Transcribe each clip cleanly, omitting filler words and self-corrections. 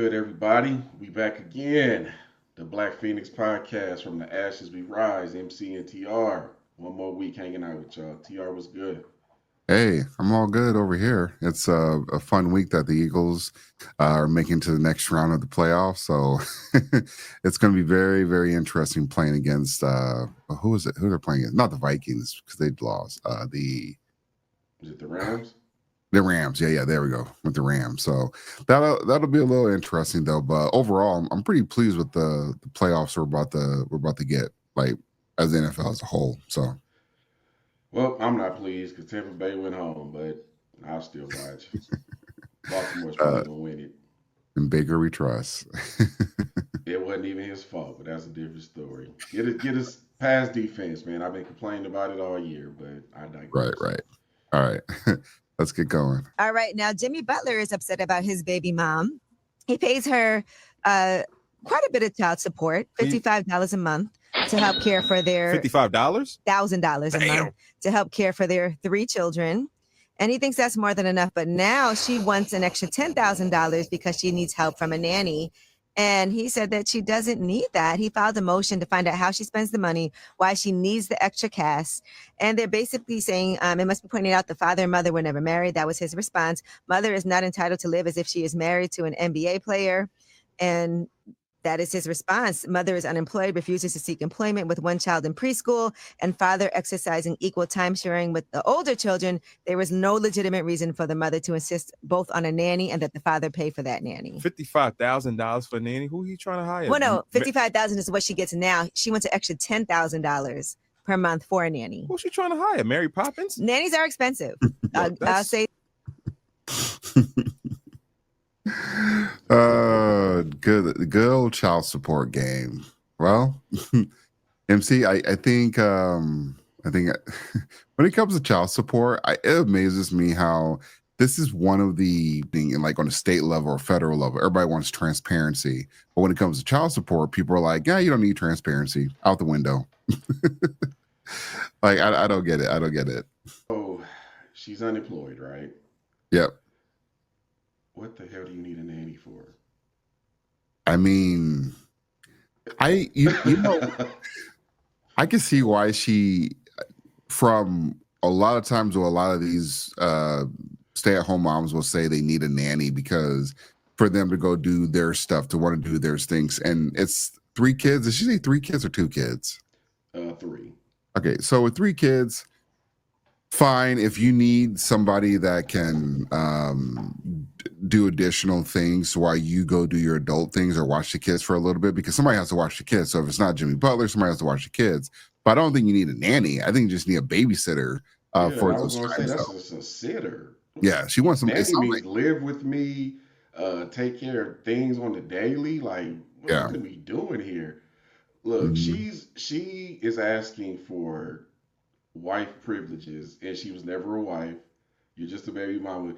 good, everybody? We back again. The Black Phoenix podcast from the Ashes We Rise, MC and TR. One more week hanging out with y'all. TR was good. Hey, I'm all good over here. It's a fun week that the Eagles are making to the next round of the playoffs. So it's going to be very, very interesting playing against who is it? Who they're playing against? Not the Vikings because they lost. Is it the Rams? The Rams. Yeah, there we go with the Rams. So that'll be a little interesting though. But overall, I'm pretty pleased with the playoffs we're about to get, like, as the NFL as a whole. So Well, I'm not pleased because Tampa Bay went home, but I'll still watch. Baltimore's uh, probably gonna win it. in Baker we trust. It wasn't even his fault, but that's a different story. Get us past defense, man. I've been complaining about it all year, but I Right, digress. right. All right. Let's get going. All right. Now, Jimmy Butler is upset about his baby mom. He pays her uh, quite a bit of child support, $55 a month, to help care for their $55? $1,000 a month to help care for their 3 children. And he thinks that's more than enough. But now she wants an extra $10,000 because she needs help from a nanny. And he said that she doesn't need that. He filed a motion to find out how she spends the money, why she needs the extra cash. And they're basically saying it must be pointed out the father and mother were never married. That was his response. Mother is not entitled to live as if she is married to an NBA player. And that is his response. Mother is unemployed, refuses to seek employment with one child in preschool, and father exercising equal time sharing with the older children. There was no legitimate reason for the mother to insist both on a nanny and that the father pay for that nanny. $55,000 for a nanny? Who he trying to hire? Well, no, $55,000 is what she gets now. She wants an extra $10,000 per month for a nanny. Who's she trying to hire? Mary Poppins? Nannies are expensive. I'll say. Good old child support game. Well, MC, I think when it comes to child support, it amazes me how this is one of the thing, like on a state level or federal level, everybody wants transparency. But when it comes to child support, people are like, yeah, you don't need transparency, out the window. Like, I don't get it. I don't get it. Oh, she's unemployed, right? Yep. What the hell do you need a nanny for? I mean, you know, I can see why she, from a lot of times, or a lot of these stay-at-home moms will say they need a nanny because for them to go do their stuff, to want to do their things, and it's 3 kids. Did she say 3 kids or 2 kids? 3. Okay, so with 3 kids, fine. If you need somebody that can do additional things while you go do your adult things or watch the kids for a little bit, because somebody has to watch the kids. So if it's not Jimmy Butler, somebody has to watch the kids. But I don't think you need a nanny. I think you just need a babysitter for I was those gonna say times. that's just a sitter. Yeah, she wants some. Nanny means live with me, take care of things on the daily. Like, what are we doing here? Look, she is asking for wife privileges, and she was never a wife. You're just a baby mama.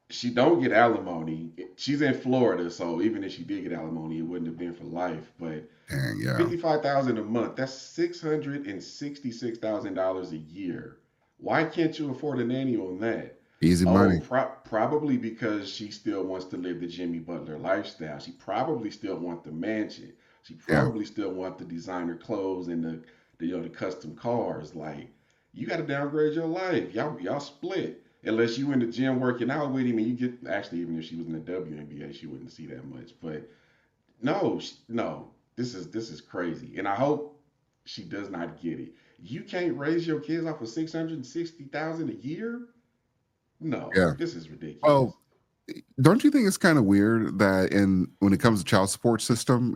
She don't get alimony. She's in Florida, so even if she did get alimony, it wouldn't have been for life. But $55,000 a month, that's $666,000 a year. Why can't you afford a nanny on that? Easy money. Probably because she still wants to live the Jimmy Butler lifestyle. She probably still wants the mansion. She probably still wants the designer clothes and the custom cars. Like, you got to downgrade your life. Y'all split. Unless you in the gym working out with him and you get, actually, even if she was in the WNBA, she wouldn't see that much. But no, this is crazy. And I hope she does not get it. You can't raise your kids off of $660,000 a year. No, this is ridiculous. Well, don't you think it's kind of weird that when it comes to child support system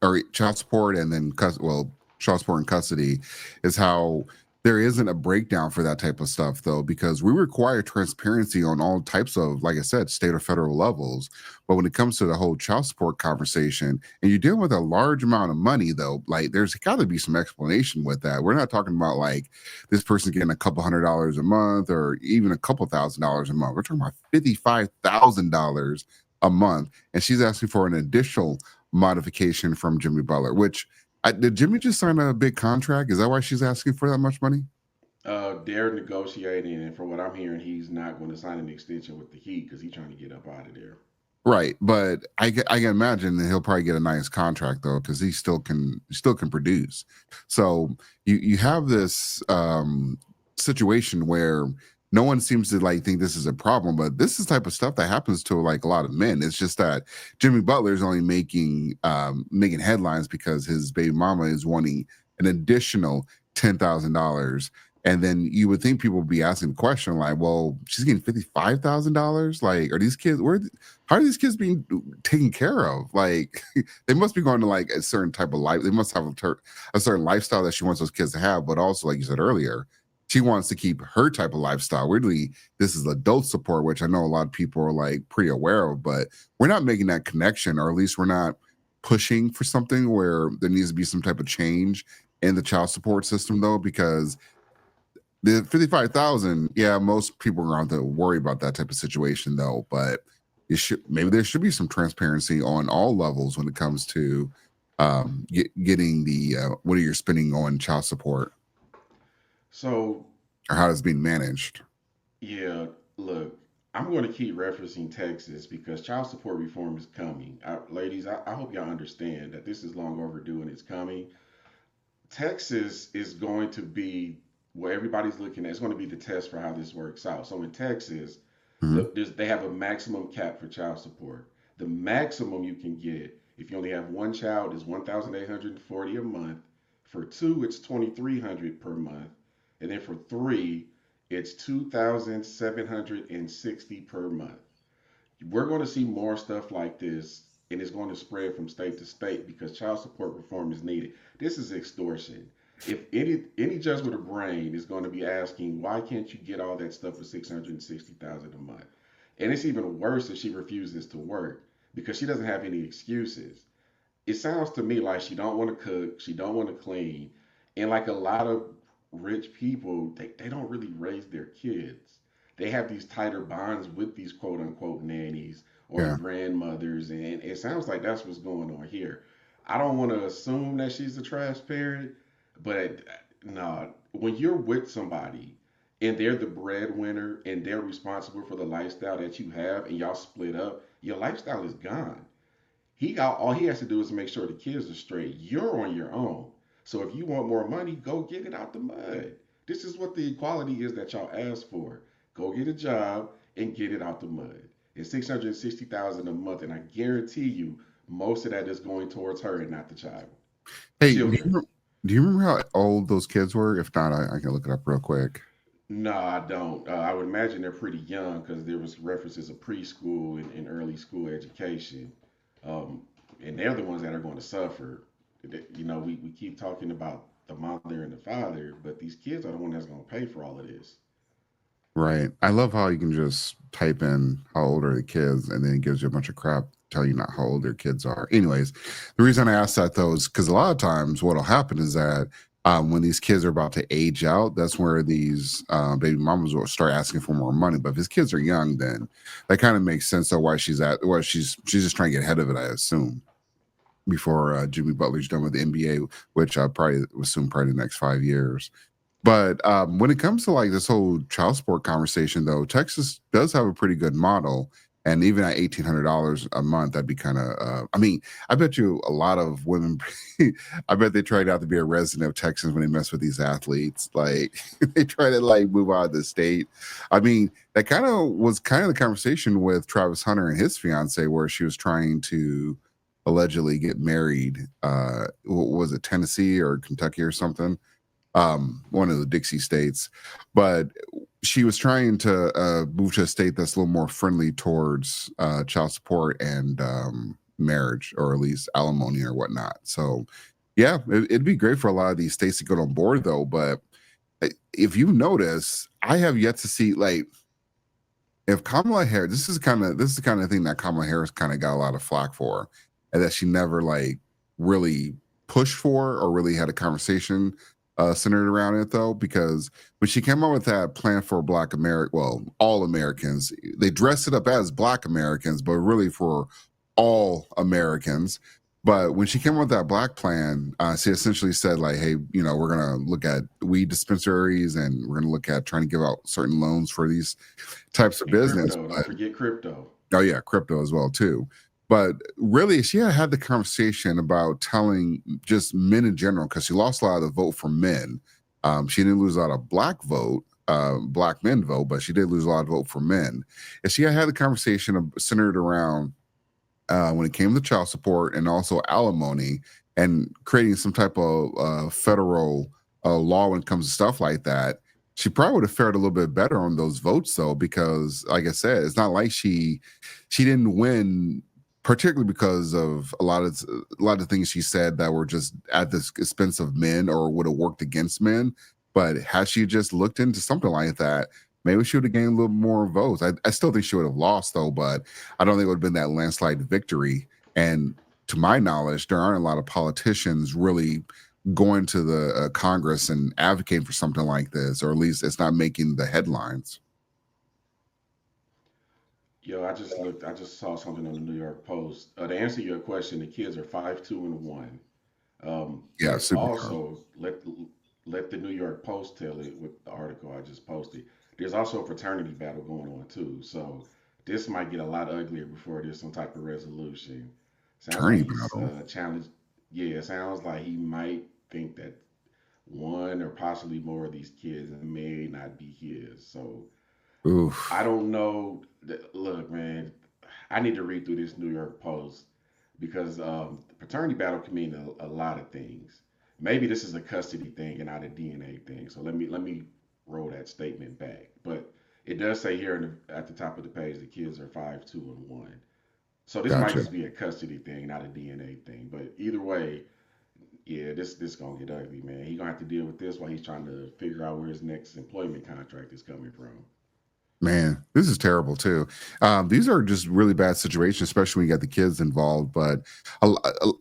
or child support and then child support and custody is how there isn't a breakdown for that type of stuff, though, because we require transparency on all types of, like I said, state or federal levels. But when it comes to the whole child support conversation, and you're dealing with a large amount of money, though, like there's got to be some explanation with that. We're not talking about like this person getting a couple $100 a month or even a couple $1,000s a month. We're talking about $55,000 a month, and she's asking for an additional modification from Jimmy Butler, which. Did Jimmy just sign a big contract? Is that why she's asking for that much money? They're negotiating, and from what I'm hearing, he's not going to sign an extension with the Heat because he's trying to get up out of there. Right, but I can imagine that he'll probably get a nice contract though, because he still can produce. So you have this situation where no one seems to like think this is a problem, but this is the type of stuff that happens to like a lot of men. It's just that Jimmy Butler is only making headlines because his baby mama is wanting an additional $10,000. And then you would think people would be asking the question like, well, she's getting $55,000. Like, are these kids how are these kids being taken care of? Like, they must be going to like a certain type of life. They must have a certain lifestyle that she wants those kids to have. But also, like you said earlier, she wants to keep her type of lifestyle. Weirdly, this is adult support, which I know a lot of people are like pretty aware of, but we're not making that connection, or at least we're not pushing for something where there needs to be some type of change in the child support system, though, because the 55,000, yeah, most people are going to worry about that type of situation, though. But maybe there should be some transparency on all levels when it comes to getting the what are you spending on child support, So, or how it's being managed. yeah, look, I'm going to keep referencing Texas because child support reform is coming. Ladies, I hope y'all understand that this is long overdue and it's coming. Texas is going to be where everybody's looking at. It's going to be the test for how this works out. So in Texas, Mhm. they have a maximum cap for child support. The maximum you can get if you only have one child is 1,840 a month. For two, it's 2,300 per month, and then for three, it's 2,760 per month. We're going to see more stuff like this, and it's going to spread from state to state because child support reform is needed. This is extortion. If any judge with a brain is going to be asking, why can't you get all that stuff for 660,000 a month? And it's even worse if she refuses to work because she doesn't have any excuses. It sounds to me like she don't want to cook, she don't want to clean, and like a lot of rich people, they don't really raise their kids. They have these tighter bonds with these quote unquote nannies or the Yeah. grandmothers, and it sounds like that's what's going on here. I don't want to assume that she's a trash parent, but no, when you're with somebody and they're the breadwinner and they're responsible for the lifestyle that you have and y'all split up, your lifestyle is gone. He got all he has to do is make sure the kids are straight. You're on your own. So if you want more money, go get it out the mud. This is what the equality is that y'all asked for. Go get a job and get it out the mud. It's 660,000 a month, and I guarantee you, most of that is going towards her and not the child. Hey, Children. do you remember how old those kids were? If not, I can look it up real quick. No, I don't. I would imagine they're pretty young because there was references of preschool and early school education, um, and they're the ones that are going to suffer. You know, we keep talking about the mother and the father, but these kids are the one that's going to pay for all of this. Right. I love how you can just type in how old are the kids and then it gives you a bunch of crap, tell you not how old their kids are. Anyways, the reason I asked that though is because a lot of times what'll happen is that when these kids are about to age out, that's where these baby mamas will start asking for more money. But if his kids are young, then that kind of makes sense of why she's just trying to get ahead of it, I assume, before Jimmy Butler's done with the NBA, which I probably assume probably the next 5 years. But when it comes to like this whole child support conversation, though, Texas does have a pretty good model. And even at $1,800 a month, that'd be kind of, I mean, I bet you a lot of women, I bet they tried out to be a resident of Texas when they mess with these athletes. Like they try to like move out of the state. I mean, that kind of was kind of the conversation with Travis Hunter and his fiance, where she was trying to allegedly get married. What was it, Tennessee or Kentucky or something? One of the Dixie states, but she was trying to move to a state that's a little more friendly towards child support and marriage, or at least alimony or whatnot. So, yeah, it'd be great for a lot of these states to get on board, though. But if you notice, I have yet to see like if Kamala Harris. This is the kind of thing that Kamala Harris kind of got a lot of flack for, and that she never like really pushed for or really had a conversation centered around it, though, because when she came out with that plan for Black America, well, all Americans, they dressed it up as Black Americans, but really for all Americans. But when she came out with that Black plan, she essentially said, like, hey, you know, we're going to look at weed dispensaries and we're going to look at trying to give out certain loans for these types of And business. crypto, don't forget crypto. Oh yeah, crypto as well too. But really, she had the conversation about telling just men in general, because she lost a lot of the vote from men. She didn't lose a lot of black men vote, but she did lose a lot of vote for men. And she had the conversation centered around when it came to child support and also alimony, and creating some type of federal law when it comes to stuff like that. She probably would have fared a little bit better on those votes, though, because, like I said, it's not like she didn't win, particularly because of a lot of things she said that were just at the expense of men or would have worked against men. But had she just looked into something like that, maybe she would have gained a little more votes. I still think she would have lost, though, but I don't think it would have been that landslide victory. And to my knowledge, there aren't a lot of politicians really going to the Congress and advocating for something like this, or at least it's not making the headlines. Yo, I just looked. I just saw something on the New York Post. To answer your question, the kids are 5, 2, and 1. Yeah, But super young. also let the New York Post tell it with the article I just posted. There's also a fraternity battle going on too. So this might get a lot uglier before there's some type of resolution. Sounds like Attorney he's battle. challenged. Yeah, it sounds like he might think that one or possibly more of these kids may not be his. So I Oof. don't know. Look, man, I need to read through this New York Post because paternity battle can mean a lot of things. Maybe this is a custody thing and not a DNA thing. So let me roll that statement back. But it does say here at the top of the page the kids are 5, 2, and 1. So this might Gotcha. just be a custody thing, not a DNA thing. But either way, yeah, this gonna get ugly, man. He gonna have to deal with this while he's trying to figure out where his next employment contract is coming from. Man, this is terrible too. These are just really bad situations, especially when you got the kids involved. But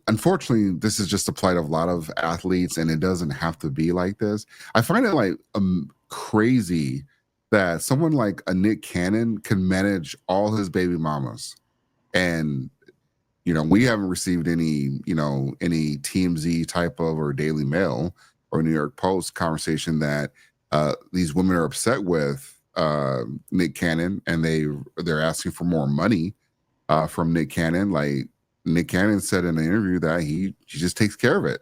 unfortunately, this is just the plight of a lot of athletes, and it doesn't have to be like this. I find it like crazy that someone like a Nick Cannon can manage all his baby mamas, and we haven't received any TMZ type of or Daily Mail or New York Post conversation that these women are upset with Nick Cannon, and they're asking for more money from Nick Cannon. Like Nick Cannon said in the interview that he just takes care of it,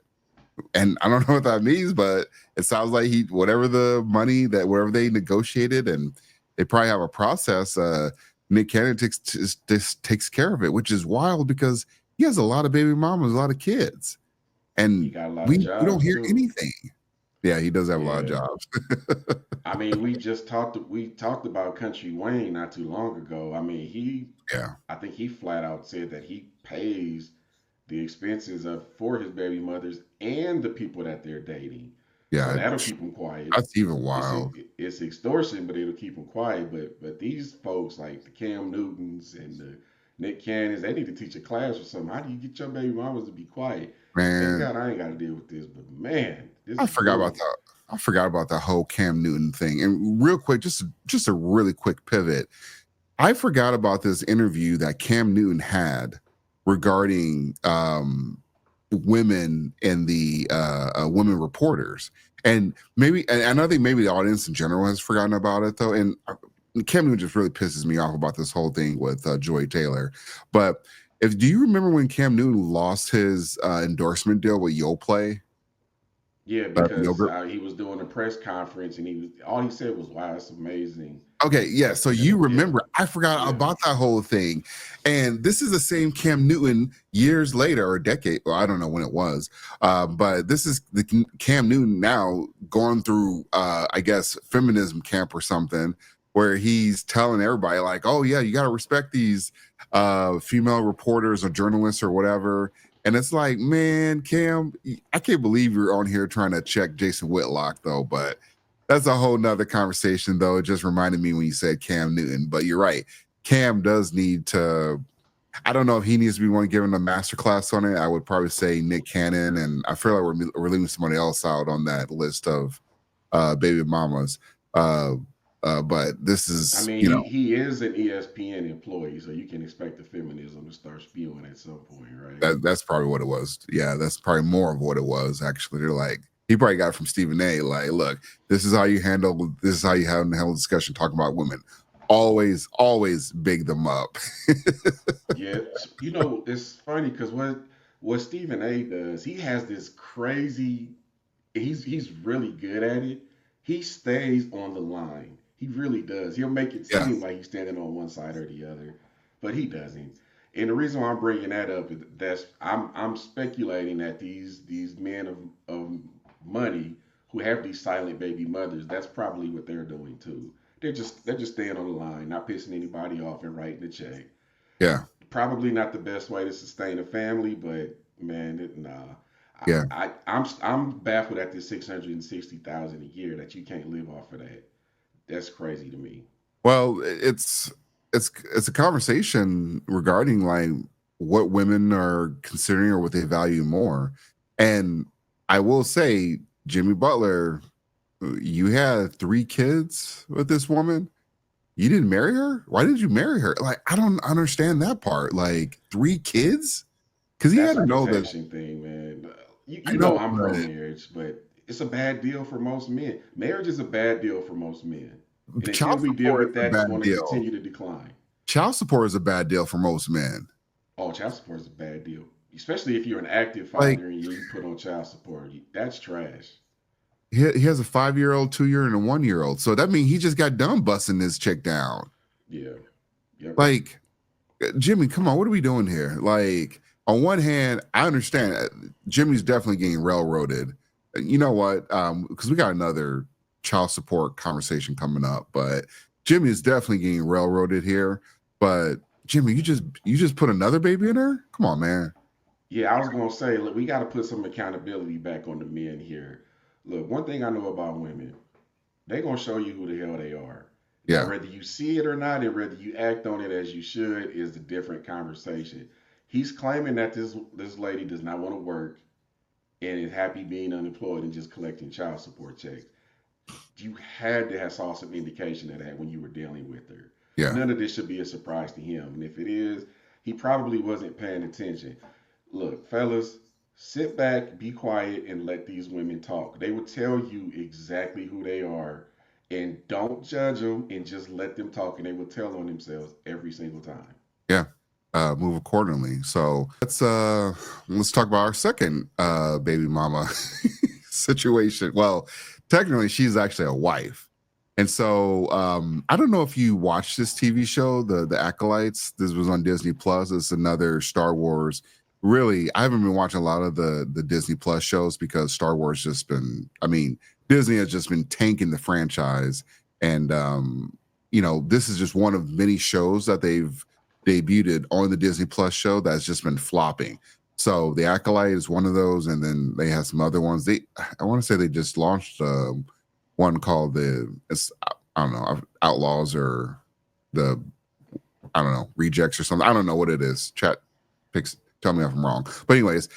and I don't know what that means, but it sounds like whatever they negotiated, and they probably have a process. Nick Cannon takes care of it, which is wild because he has a lot of baby mamas, a lot of kids, He and got a lot of we don't jobs hear too. anything. Yeah, he does have a lot of Yeah. jobs. I mean, we talked about Country Wayne not too long ago. I mean, Yeah, I think he flat out said that he pays the expenses of for his baby mothers and the people that they're dating. So yeah, that'll keep him quiet. that's even It's wild. it's extortion, but it'll keep him quiet. But these folks like the Cam Newtons and the Nick Cannons, they need to teach a class or something. How do you get your baby mamas to be quiet? Thank Man, God I ain't got to deal with this. But man, this I is forgot about brutal. that. I forgot about that whole Cam Newton thing. And real quick, just a really quick pivot. I forgot about this interview that Cam Newton had regarding women and the women reporters. And I think maybe the audience in general has forgotten about it though. And Cam Newton just really pisses me off about this whole thing with Joy Taylor. But do you remember when Cam Newton lost his endorsement deal with Yoplait Yeah, because yogurt? he was doing a press conference and all he said was, "Wow, it's amazing." Okay, yeah. So you Yeah, remember, I forgot yeah. about that whole thing. And this is the same Cam Newton years later, or a decade, well, I don't know when it was. But this is the Cam Newton now going through, I guess, feminism camp or something, where he's telling everybody, like, oh, yeah, you got to respect these female reporters or journalists or whatever. And it's like, man, Cam, I can't believe you're on here trying to check Jason Whitlock, though. But that's a whole nother conversation, though. It just reminded me when you said Cam Newton, but you're right. Cam does need to. I don't know if he needs to be one given a master class on it. I would probably say Nick Cannon, and I feel like we're leaving somebody else out on that list of baby mamas. Uh, but this I is, mean, he is an ESPN employee, so you can expect the feminism to start spewing at some point, right? that's probably what it was. Yeah, that's probably more of what it was. Actually, they're like he probably got it from Stephen A. Like, look, this is how you handle discussion talking about women. always big them up. Yeah, you know, it's funny because what Stephen A does, he has this crazy. He's really good at it. He stays on the line. He really does. He'll make it Yeah, seem like he's standing on one side or the other, but he doesn't. And the reason why I'm bringing that up is that's I'm speculating that these men of money who have these silent baby mothers, that's probably what they're doing too. They're just staying on the line, not pissing anybody off and writing a check. yeah, Probably not the best way to sustain a family, but man, nah. yeah. I'm baffled at this 660,000 a year that you can't live off of that. That's crazy to me. Well, it's a conversation regarding like what women are considering or what they value more. And I will say, Jimmy Butler, you had 3 kids with this woman. You didn't marry her? Why did you marry her? Like, I don't understand that part. Like 3 kids? Because he That's had a to know that. protection thing, man. You, I you know, know I'm pro but marriage, but it's a bad deal for most men. Marriage is a bad deal for most men. And until child we deal support with is a that, it's bad going to deal. continue to decline. Child support is a bad deal for most men. Oh, child support is a bad deal, especially if you're an active Like father and you put on child support. That's trash. he has a 5-year-old, 2-year, and a 1-year-old. So that means he just got done busting this chick down. Yeah. Yep. Like, Jimmy, come on, what are we doing here? Like, on one hand, I understand Jimmy's definitely getting railroaded. You know what? Because we got another child support conversation coming up, but Jimmy is definitely getting railroaded here. But Jimmy, you just put another baby in her? Come on, man. Yeah, I was gonna say, look, we got to put some accountability back on the men here. Look, one thing I know about women, they gonna show you who the hell they are. Now, Yeah, whether you see it or not, and whether you act on it as you should, is a different conversation. He's claiming that this lady does not want to work and is happy being unemployed and just collecting child support checks. You had to have saw some indication of that when you were dealing with her. yeah. None of this should be a surprise to him, and if it is, he probably wasn't paying attention. Look, fellas, sit back, be quiet, and let these women talk. They will tell you exactly who they are, and don't judge them, and just let them talk, and they will tell on themselves every single time. Yeah. Move accordingly. So let's talk about our second baby mama situation. Well, technically she's actually a wife. And so I don't know if you watched this TV show, the Acolytes. This was on Disney Plus. It's another Star Wars. Really, I haven't been watching a lot of the Disney Plus shows because Star Wars just been, I mean, Disney has just been tanking the franchise. And this is just one of many shows that they've debuted on the Disney Plus show that's just been flopping. So the Acolyte is one of those, and then they have some other ones. I want to say they just launched one called I don't know, Outlaws or the I don't know, Rejects or something. I don't know what it is. Chat picks tell me if I'm wrong. But anyways,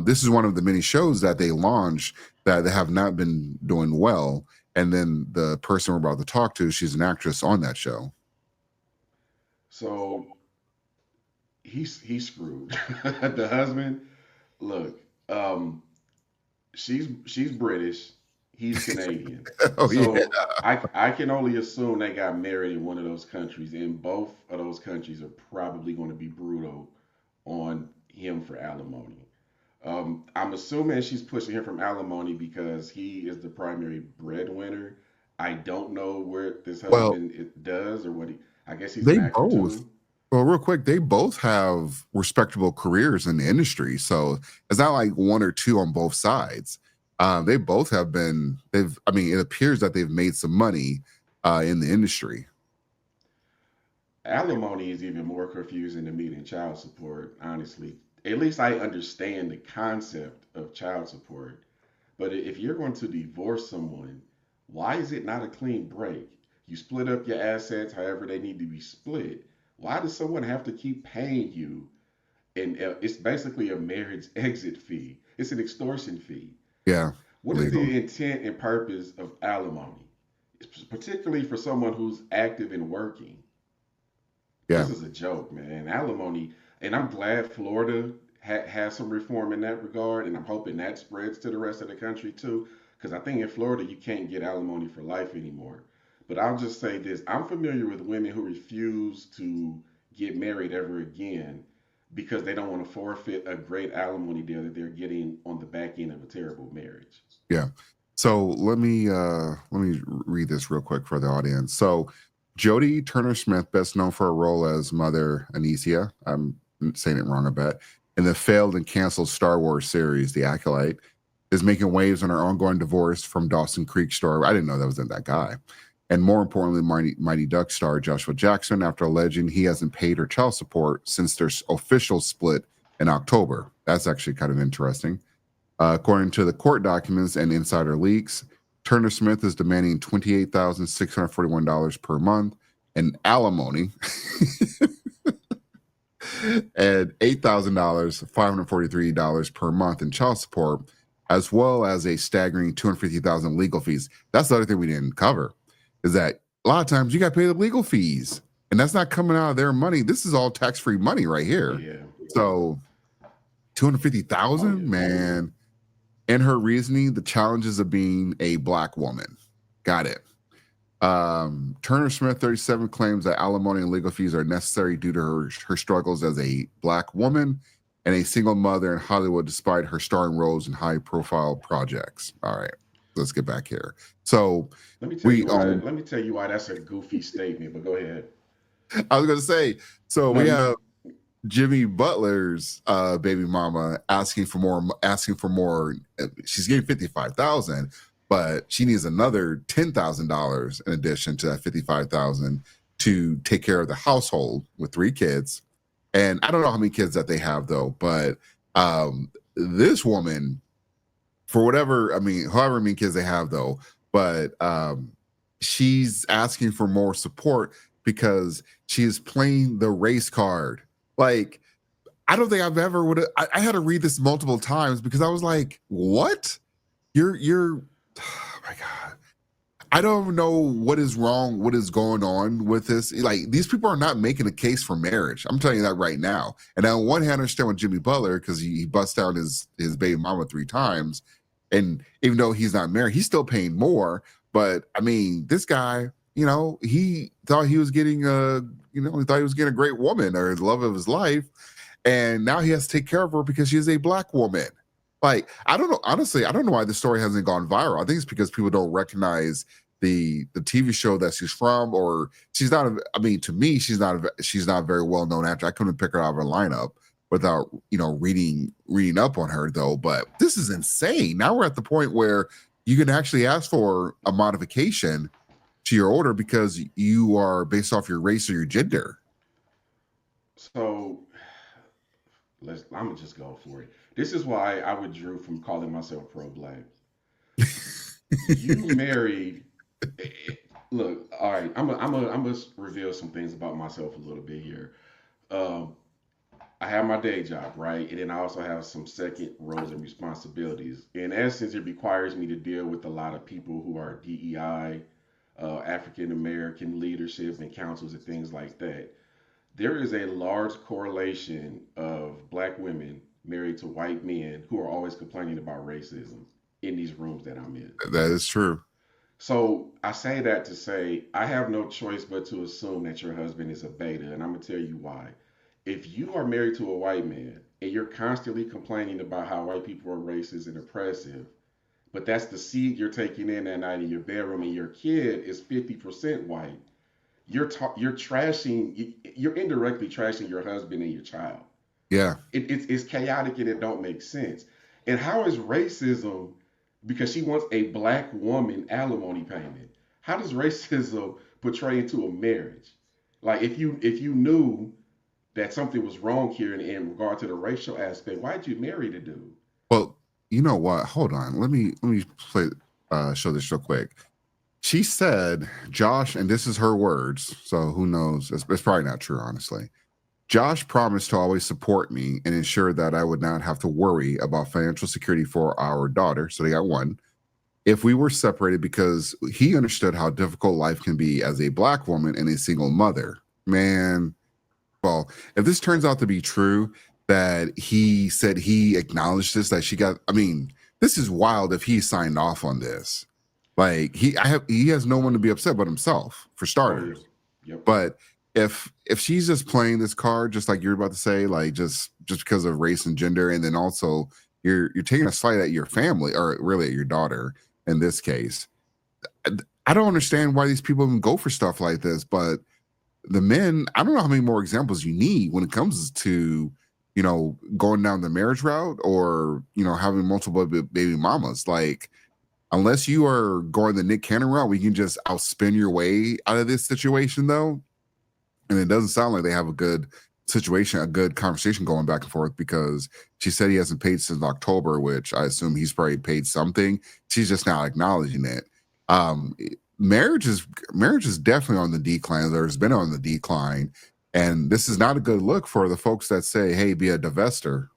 this is one of the many shows that they launched that they have not been doing well. And then the person we're about to talk to, she's an actress on that show. So he's screwed. The husband, look, she's British, he's Canadian. Oh yeah. So I can only assume they got married in one of those countries, and both of those countries are probably going to be brutal on him for alimony. I'm assuming she's pushing him from alimony because he is the primary breadwinner. I don't know where this Well, husband it does or what he. I guess he's an they actor both. too. Well, real quick, they both have respectable careers in the industry, so it's not like one or two on both sides. They both have been. They've. I mean, it appears that they've made some money in the industry. Alimony is even more confusing to me than child support, honestly. At least I understand the concept of child support. But if you're going to divorce someone, why is it not a clean break? You split up your assets however they need to be split. Why does someone have to keep paying you? And it's basically a marriage exit fee, it's an extortion fee. Yeah, What is illegal. the intent and purpose of alimony? Particularly for someone who's active and working. Yeah, This is a joke, man. Alimony, and I'm glad Florida has some reform in that regard, and I'm hoping that spreads to the rest of the country too. Because I think in Florida you can't get alimony for life anymore. But I'll just say this: I'm familiar with women who refuse to get married ever again because they don't want to forfeit a great alimony deal that they're getting on the back end of a terrible marriage. Yeah. So let me read this real quick for the audience. So Jodie Turner Smith, best known for her role as Mother Anicia, I'm saying it wrong, I bet, in the failed and canceled Star Wars series, The Acolyte, is making waves on her ongoing divorce from Dawson Creek star. I didn't know that was that guy. And more importantly, Mighty Duck star Joshua Jackson, after alleging he hasn't paid her child support since their official split in October. That's actually kind of interesting. According to the court documents and insider leaks, Turner Smith is demanding $28,641 per month in alimony and $8,000, $543 per month in child support, as well as a staggering $250,000 legal fees. That's the other thing we didn't cover, is that a lot of times you got to pay the legal fees, and that's not coming out of their money. This is all tax-free money right here. Yeah. So $250,000, man. In her reasoning, the challenges of being a Black woman. Got it. Turner Smith, 37, claims that alimony and legal fees are necessary due to her struggles as a Black woman and a single mother in Hollywood, despite her starring roles in high-profile projects. All right, let's get back here. So let me tell you why that's a goofy statement. But go ahead. I was going to say, so we have Jimmy Butler's baby mama asking for more. She's getting $55,000, but she needs another $10,000 in addition to that $55,000 to take care of the household with 3 kids. And I don't know how many kids that they have though, but this woman, for however many kids they have though, but she's asking for more support because she is playing the race card. Like, I don't think I've ever I had to read this multiple times because I was like, what? You're oh my God. I don't know what is wrong, what is going on with this. Like, these people are not making a case for marriage. I'm telling you that right now. And on one hand, I understand with Jimmy Butler, because he busts down his baby mama 3 times. And even though he's not married, he's still paying more. But I mean, this guy, he thought he was getting he thought he was getting a great woman or the love of his life. And now he has to take care of her because she is a Black woman. Like, I don't know. Honestly, I don't know why the story hasn't gone viral. I think it's because people don't recognize the TV show that she's from, or she's not. To me, she's not a very well known actor. I couldn't pick her out of her lineup without reading up on her though. But this is insane. Now we're at the point where you can actually ask for a modification to your order because you are based off your race or your gender. So I'm gonna just go for it. This is why I withdrew from calling myself pro-Black. You married. Look, all right. I'm gonna reveal some things about myself a little bit here. I have my day job, right, and then I also have some second roles and responsibilities. In essence, it requires me to deal with a lot of people who are DEI, African American leadership and councils and things like that. There is a large correlation of Black women married to white men who are always complaining about racism in these rooms that I'm in. That is true. So I say that to say I have no choice but to assume that your husband is a beta, and I'm gonna tell you why. If you are married to a white man and you're constantly complaining about how white people are racist and oppressive, but that's the seed you're taking in that night in your bedroom, and your kid is 50% white, you're trashing, you're indirectly trashing your husband and your child. Yeah. It's chaotic and it don't make sense. And how is racism, because she wants a Black woman alimony payment, how does racism portray into a marriage? Like, if you knew that something was wrong here in regard to the racial aspect, why'd you marry the dude? Well, you know what? Hold on. Let me play show this real quick. She said, Josh, and this is her words, so who knows? It's probably not true, honestly. Josh promised to always support me and ensure that I would not have to worry about financial security for our daughter. So they got one. If we were separated, because he understood how difficult life can be as a Black woman and a single mother. Man, well, if this turns out to be true, that he said he acknowledged this, that she got, this is wild if he signed off on this. Like he has no one to be upset but himself, for Oh starters. yeah. Yep. But if she's just playing this card, just like you're about to say, like just because of race and gender, and then also you're taking a slight at your family, or really at your daughter in this case. I don't understand why these people even go for stuff like this. But the men, I don't know how many more examples you need when it comes to, going down the marriage route, or having multiple baby mamas. Like, unless you are going the Nick Cannon route, we can just outspin your way out of this situation, though. And it doesn't sound like they have a good situation, a good conversation going back and forth, because she said he hasn't paid since October, which I assume he's probably paid something. She's just not acknowledging it. Um, marriage is definitely on the decline. There's been on the decline, and this is not a good look for the folks that say, "Hey, be a divester."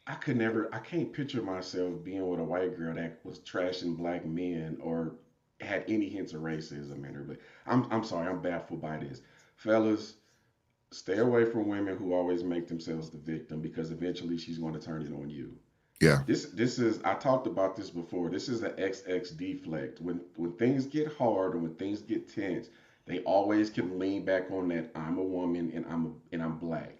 I can't picture myself being with a white girl that was trashing black men or had any hints of racism in her. But I'm sorry, I'm baffled by this. Fellas, stay away from women who always make themselves the victim, because eventually she's going to turn it on you. Yeah, This is, I talked about this before. This is an XX deflect. When things get hard or when things get tense, they always can lean back on that I'm a woman and I'm black.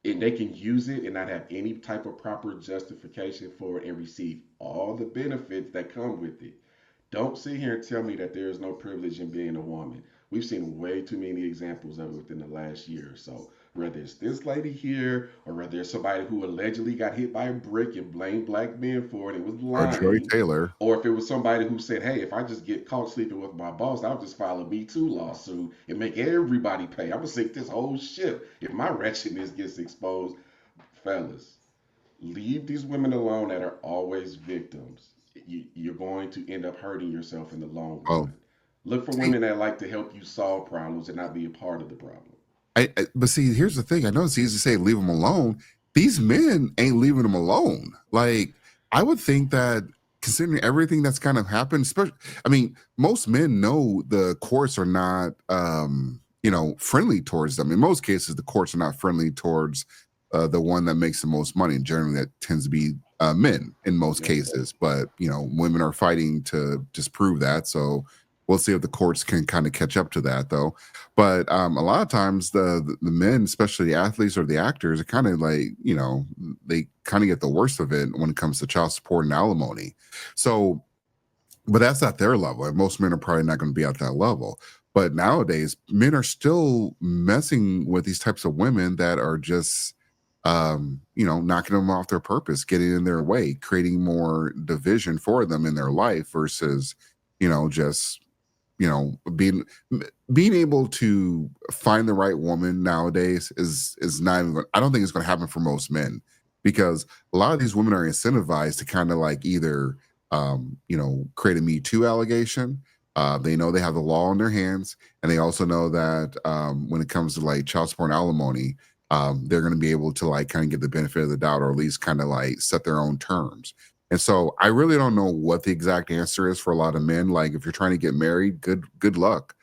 And they can use it and not have any type of proper justification for it and receive all the benefits that come with it. Don't sit here and tell me that there is no privilege in being a woman. We've seen way too many examples of it within the last year or so. Whether it's this lady here, or whether it's somebody who allegedly got hit by a brick and blamed black men for it and was or Joy lying, Taylor. or if it was somebody who said, "Hey, if I just get caught sleeping with my boss, I'll just file a Me Too lawsuit and make everybody pay. I'm gonna sink this whole ship if my wretchedness gets exposed." Fellas, leave these women alone that are always victims. You're going to end up hurting yourself in the long Oh, run. Look for see, women that like to help you solve problems and not be a part of the problem. but see, here's the thing. I know it's easy to say leave them alone. These men ain't leaving them alone. Like, I would think that, considering everything that's kind of happened, especially, I mean, most men know the courts are not, friendly towards them. In most cases, the courts are not friendly towards the one that makes the most money. And generally, that tends to be men in most Yep. cases. But women are fighting to disprove that. So we'll see if the courts can kind of catch up to that, though. But a lot of times, the men, especially the athletes or the actors, are kind of like, they kind of get the worst of it when it comes to child support and alimony. So, but that's at their level, and most men are probably not going to be at that level. But nowadays, men are still messing with these types of women that are just, knocking them off their purpose, getting in their way, creating more division for them in their life versus, just, being able to find the right woman nowadays is not even. I don't think it's going to happen for most men, because a lot of these women are incentivized to kind of like either create a Me Too allegation. They know they have the law in their hands, and they also know that when it comes to like child support and alimony, they're going to be able to like kind of get the benefit of the doubt, or at least kind of like set their own terms. And so I really don't know what the exact answer is for a lot of men. Like, if you're trying to get married, good luck,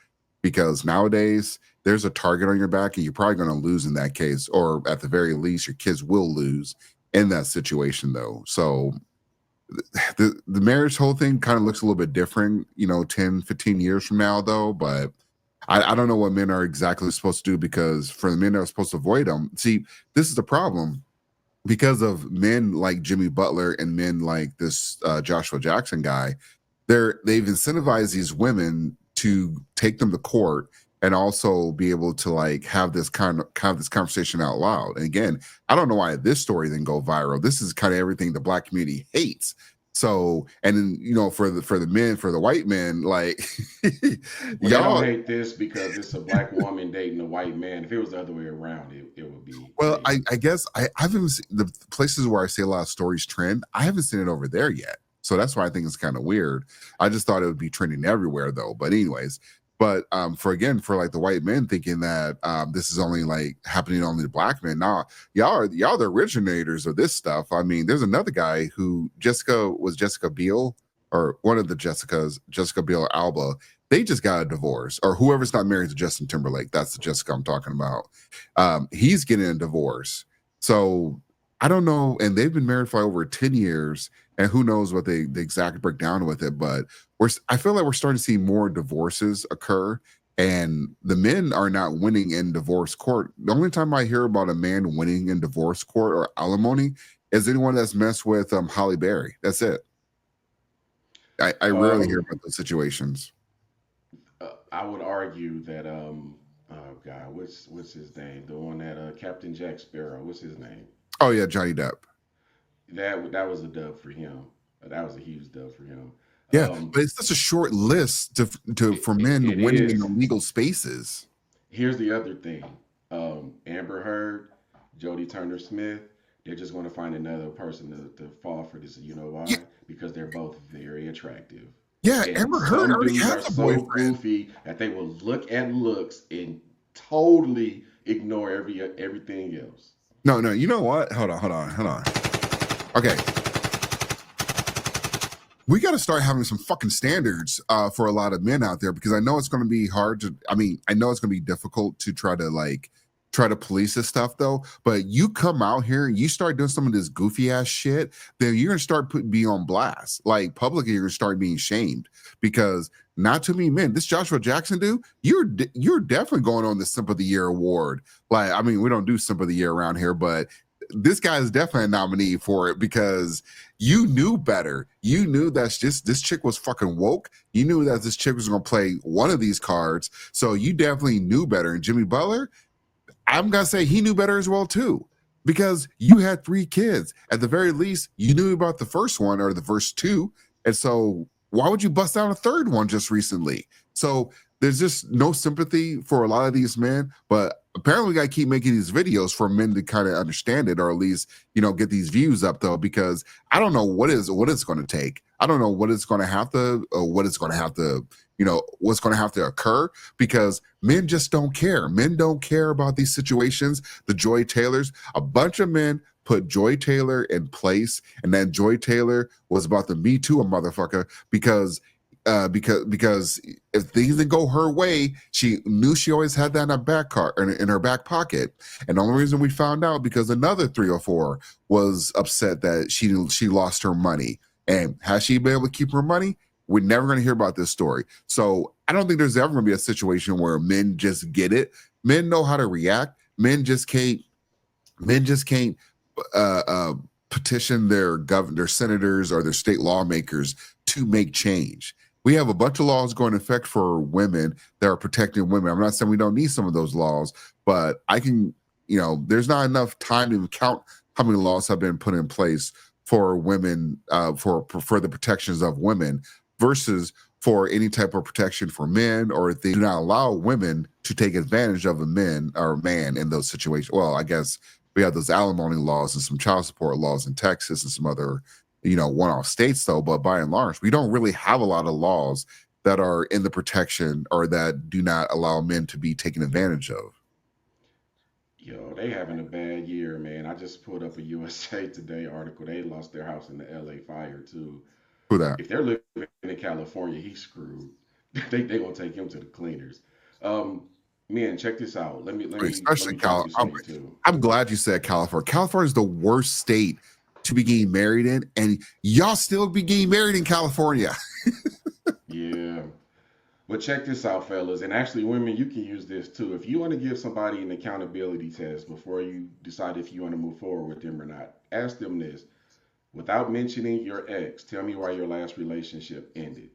because nowadays there's a target on your back, and you're probably going to lose in that case, or at the very least, your kids will lose in that situation, though. So the marriage whole thing kind of looks a little bit different, 10, 15 years from now, though. But I don't know what men are exactly supposed to do, because for the men that are supposed to avoid them, see, this is the problem. Because of men like Jimmy Butler and men like this Joshua Jackson guy, they've incentivized these women to take them to court, and also be able to like have this this conversation out loud. And again, I don't know why this story didn't go viral. This is kind of everything the black community hates. So, and then for the men, for the white men, like Well, they don't y'all. hate this because it's a black woman dating a white man. If it was the other way around, it would be Well, crazy. I guess I haven't seen the places where I see a lot of stories trend. I haven't seen it over there yet, so that's why I think it's kind of weird. I just thought it would be trending everywhere, though. But anyways, for like the white men thinking that this is only like happening only to black men. Nah, y'all the originators of this stuff. I mean, there's another guy who Jessica Biel, or one of the Jessica Biel Alba. They just got a divorce, or whoever's not married to Justin Timberlake. That's the Jessica I'm talking about. He's getting a divorce. So I don't know, and they've been married for over 10 years, and who knows what the exact breakdown with it, but I feel like we're starting to see more divorces occur, and the men are not winning in divorce court. The only time I hear about a man winning in divorce court or alimony is anyone that's messed with Holly Berry. That's it. I rarely hear about those situations. I would argue that oh God, what's his name? The one that Captain Jack Sparrow. What's his name? Oh yeah, Johnny Depp. That was a dub for him. That was a huge dub for him. Yeah, but it's such a short list for men winning in illegal spaces. Here's the other thing: Amber Heard, Jodie Turner Smith. They're just going to find another person to fall for this. You know why? Yeah. Because they're both very attractive. Yeah, and Amber Heard already has a boyfriend. So goofy that they will look at looks and totally ignore everything else. No, you know what? Hold on. Okay. We got to start having some fucking standards for a lot of men out there, because I know it's going to be hard to, I know it's going to be difficult to try to police this stuff though, but you come out here and you start doing some of this goofy ass shit, then you're going to start being on blast. Like publicly, you're going to start being shamed, because not too many men, this Joshua Jackson dude, you're definitely going on the Simp of the Year award. Like, we don't do Simp of the Year around here, but this guy is definitely a nominee for it, because you knew better. You knew that this chick was fucking woke. You knew that this chick was going to play one of these cards. So you definitely knew better. And Jimmy Butler, I'm going to say he knew better as well too, because you had 3 kids. At the very least, you knew about the first one or the first 2. And so why would you bust out a third one just recently? So there's just no sympathy for a lot of these men, but apparently we got to keep making these videos for men to kind of understand it, or at least, get these views up though, because I don't know what it's going to take. I don't know what it's going to have to, what's going to have to occur, because men just don't care. Men don't care about these situations. The Joy Taylors, a bunch of men put Joy Taylor in place, and then Joy Taylor was about to Me Too a motherfucker, because if things didn't go her way, she knew she always had that in her back pocket. And the only reason we found out because another 3 or 4 was upset that she lost her money. And has she been able to keep her money? We're never going to hear about this story. So I don't think there's ever going to be a situation where men just get it. Men know how to react. Men just can't petition their senators or their state lawmakers to make change. We have a bunch of laws going into effect for women that are protecting women. I'm not saying we don't need some of those laws, but there's not enough time to count how many laws have been put in place for women, for the protections of women, versus for any type of protection for men, or if they do not allow women to take advantage of a man in those situations. Well, I guess we have those alimony laws and some child support laws in Texas and some other one-off states though, but by and large, we don't really have a lot of laws that are in the protection or that do not allow men to be taken advantage of. Yo, they having a bad year, man. I just pulled up a USA Today article. They lost their house in the LA fire too. Who that? If they're living in California, he's screwed. they gonna take him to the cleaners. Man, check this out. Let me especially California. I'm glad you said California. California is the worst state to be getting married in, and y'all still be getting married in California. Yeah. But check this out, fellas, and actually women, you can use this too. If you want to give somebody an accountability test before you decide if you want to move forward with them or not, ask them this. Without mentioning your ex, tell me why your last relationship ended.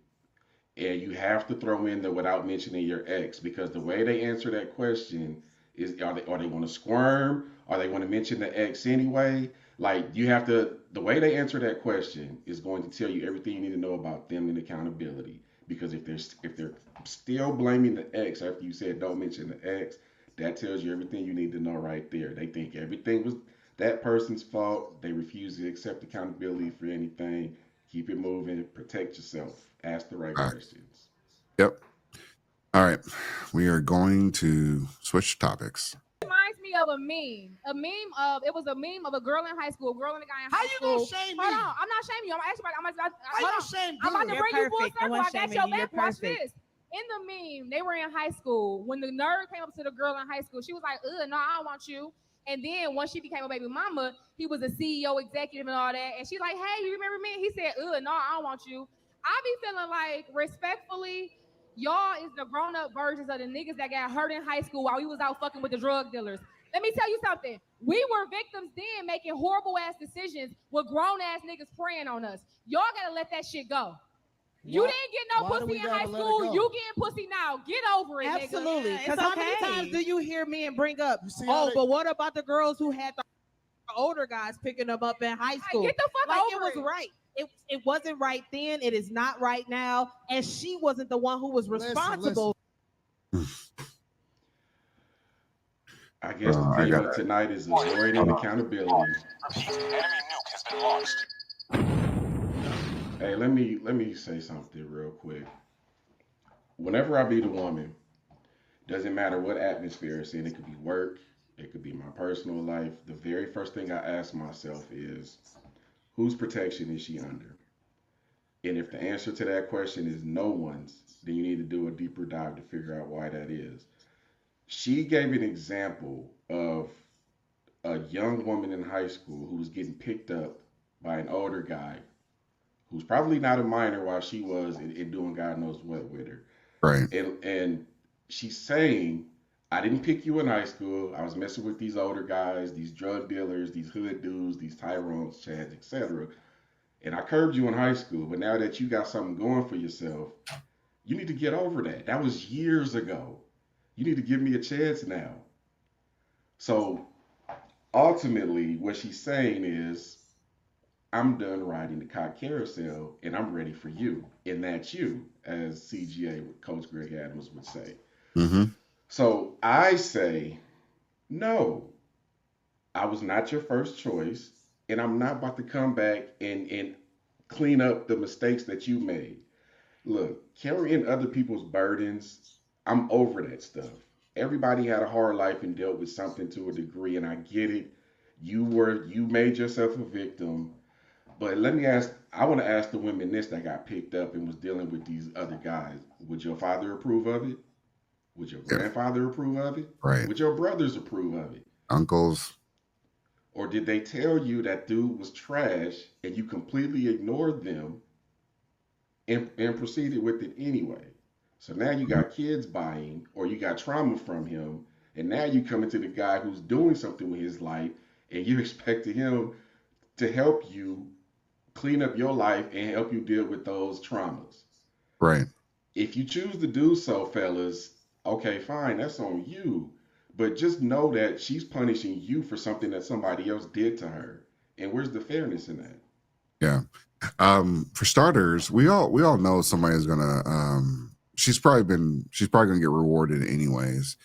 And you have to throw in the without mentioning your ex, because the way they answer that question is, are they going to squirm? Are they going to mention the ex anyway? Like, the way they answer that question is going to tell you everything you need to know about them and accountability. Because if they're still blaming the ex after you said don't mention the ex, that tells you everything you need to know right there. They think everything was that person's fault. They refuse to accept accountability for anything. Keep it moving. Protect yourself. Ask the right questions. Yep. All right. We are going to switch topics. Reminds me of a meme. It was a meme of a girl in high school, a girl and a guy in high school. How you gonna shame me? Hold on, I'm not shaming you. I'm actually I'm about to bring you full circle. I got your back. Watch perfect. this. In the meme, they were in high school. When the nerd came up to the girl in high school, she was like, "No, I don't want you." And then once she became a baby mama, he was a CEO executive and all that. And she's like, hey, you remember me? He said, no, I don't want you. I be feeling like, respectfully, y'all is the grown-up versions of the niggas that got hurt in high school while we was out fucking with the drug dealers. Let me tell you something. We were victims then making horrible ass decisions with grown ass niggas preying on us. Y'all gotta let that shit go. You didn't get no pussy in high school. You getting pussy now. Get over it, Absolutely. nigga. Because how many times do you hear men bring up, but what about the girls who had the older guys picking them up in high school? Get the fuck over it. Was right. It wasn't right then. It is not right now. And she wasn't the one who was responsible. I guess the theme of tonight is avoiding accountability. Hey, let me say something real quick. Whenever I be the woman, doesn't matter what atmosphere it's in, it could be work, it could be my personal life. The very first thing I ask myself is, whose protection is she under? And if the answer to that question is no one's, then you need to do a deeper dive to figure out why that is. She gave an example of a young woman in high school who was getting picked up by an older guy who's probably not a minor while she was in doing God knows what with her. Right. And she's saying, I didn't pick you in high school. I was messing with these older guys, these drug dealers, these hood dudes, these Tyrones, Chads, etc. And I curbed you in high school. But now that you got something going for yourself, you need to get over that. That was years ago. You need to give me a chance now. So ultimately, what she's saying is, I'm done riding the cock carousel and I'm ready for you. And that's you, as CGA, Coach Greg Adams would say. Mm-hmm. So I say, no, I was not your first choice. And I'm not about to come back and clean up the mistakes that you made. Look, carrying other people's burdens, I'm over that stuff. Everybody had a hard life and dealt with something to a degree, and I get it. You made yourself a victim. But I want to ask the women this that got picked up and was dealing with these other guys. Would your father approve of it? Would your grandfather approve of it? Right. Would your brothers approve of it? Uncles. Or did they tell you that dude was trash and you completely ignored them and proceeded with it anyway? So now you got kids buying, or you got trauma from him, and now you come into the guy who's doing something with his life and you expected him to help you clean up your life and help you deal with those traumas. Right. If you choose to do so, fellas, okay, fine, that's on you. But just know that she's punishing you for something that somebody else did to her. And where's the fairness in that? Yeah. For starters, we all know somebody's gonna she's probably gonna get rewarded anyways.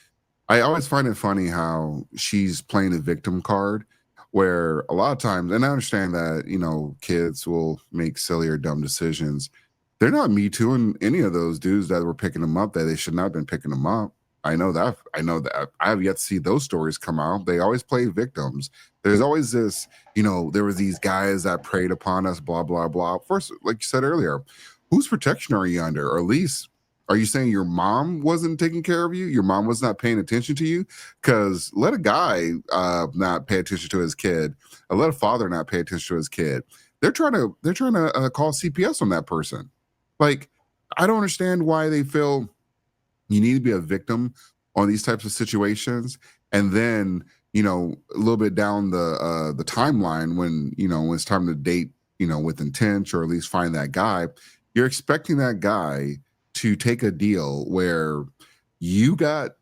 I always find it funny how she's playing a victim card, where a lot of times, and I understand that, kids will make silly or dumb decisions. They're not Me Tooing any of those dudes that were picking them up that they should not have been picking them up. I know that. I have yet to see those stories come out. They always play victims. There's always this, there were these guys that preyed upon us, blah, blah, blah. First, like you said earlier, whose protection are you under? Or at least, are you saying your mom wasn't taking care of you? Your mom was not paying attention to you? Because let a guy not pay attention to his kid, or let a father not pay attention to his kid. They're trying to call CPS on that person. Like, I don't understand why they feel you need to be a victim on these types of situations, and then a little bit down the timeline when when it's time to date with intent, or at least find that guy, you're expecting that guy to take a deal where you got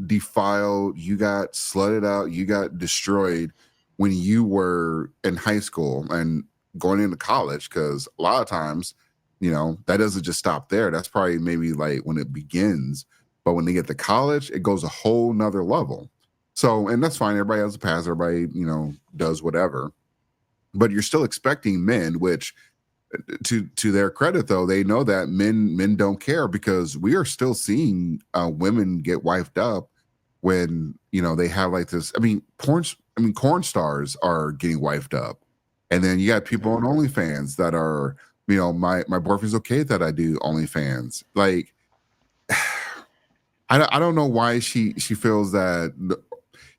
defiled, you got slutted out, you got destroyed when you were in high school and going into college, because a lot of times that doesn't just stop there. That's probably maybe like when it begins. But when they get to college, it goes a whole nother level. So, and that's fine. Everybody has a pass. Everybody, does whatever. But you're still expecting men, which to their credit, though, they know that men don't care, because we are still seeing women get wifed up when, they have like this. Porn stars are getting wifed up. And then you got people on OnlyFans that are, my boyfriend's okay that I do OnlyFans. Like, I don't know why she feels that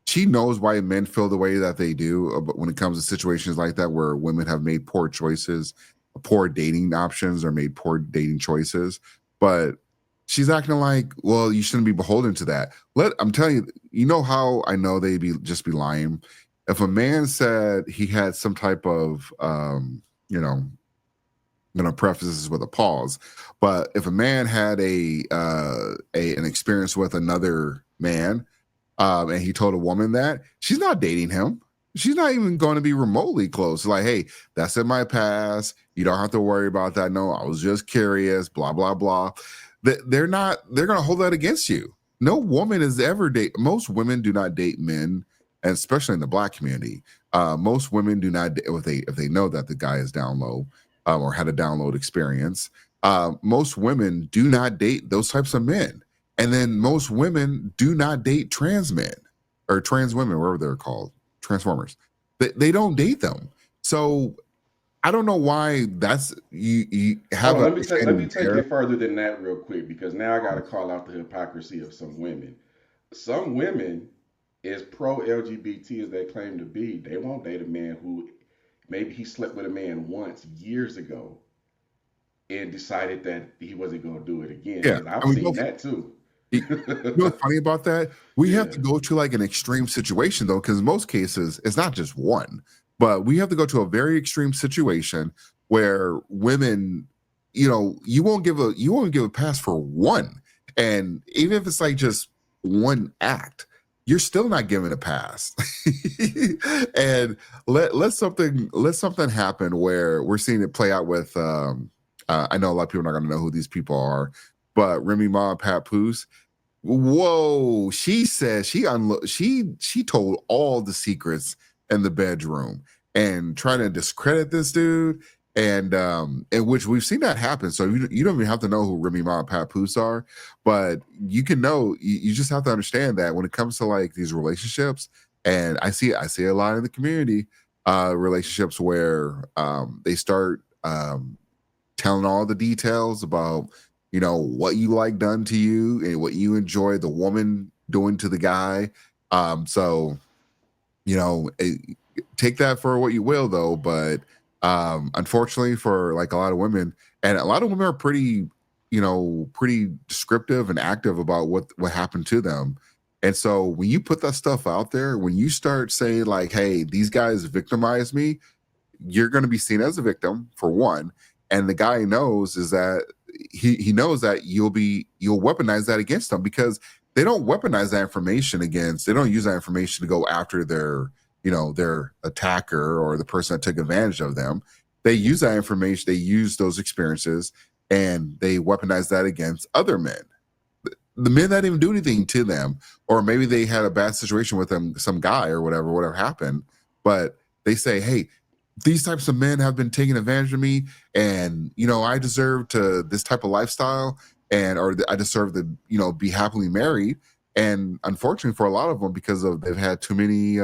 she knows why men feel the way that they do. But when it comes to situations like that where women have made poor choices, poor dating options, or made poor dating choices, but she's acting like, well, you shouldn't be beholden to that. I'm telling you, you know how I know they just be lying. If a man said he had some type of, you know, I'm gonna preface this with a pause, but if a man had an experience with another man, and he told a woman that, she's not dating him. She's not even going to be remotely close. Like, hey, that's in my past. You don't have to worry about that. No, I was just curious. Blah blah blah. They're not. They're going to hold that against you. No woman is ever date. Most women do not date men, and especially in the Black community. Most women do not if they know that the guy is down low, or had a download experience. Most women do not date those types of men. And then most women do not date trans men or trans women, whatever they're called, transformers. They don't date them. So I don't know why that's you have Hold a on, let me take it further than that real quick because now I got to call out the hypocrisy of some women. Some women, as pro LGBT as they claim to be, they won't date a man who maybe he slept with a man once years ago and decided that he wasn't going to do it again. Yeah. Because I've And we seen both, that too. you know what's funny about that? We have Yeah. to go to like an extreme situation though, because in most cases it's not just one, but we have to go to a very extreme situation where women, you won't give a pass for one. And even if it's like just one act, you're still not giving a pass. And let something happen where we're seeing it play out with I know a lot of people are not gonna know who these people are, but Remy Ma and Papoose. Whoa, she said she told all the secrets in the bedroom and trying to discredit this dude, and in which we've seen that happen. So you don't even have to know who Remy Ma and Papoose are, but you can know. You just have to understand that when it comes to like these relationships, and I see a lot in the community, relationships where they start telling all the details about what you like done to you and what you enjoy the woman doing to the guy. So take that for what you will though, but unfortunately for like a lot of women, and a lot of women are pretty descriptive and active about what happened to them. And so when you put that stuff out there, when you start saying like, hey, these guys victimized me, you're going to be seen as a victim for one, and the guy knows is that he knows that you'll weaponize that against them, because they don't weaponize that information they don't use that information to go after their attacker or the person that took advantage of them. They use that information, they use those experiences, and they weaponize that against other men, the men that didn't even do anything to them, or maybe they had a bad situation with them, some guy or whatever happened, but they say, hey, these types of men have been taking advantage of me, and I deserve this type of lifestyle, or I deserve to be happily married. And unfortunately for a lot of them, because they've had too many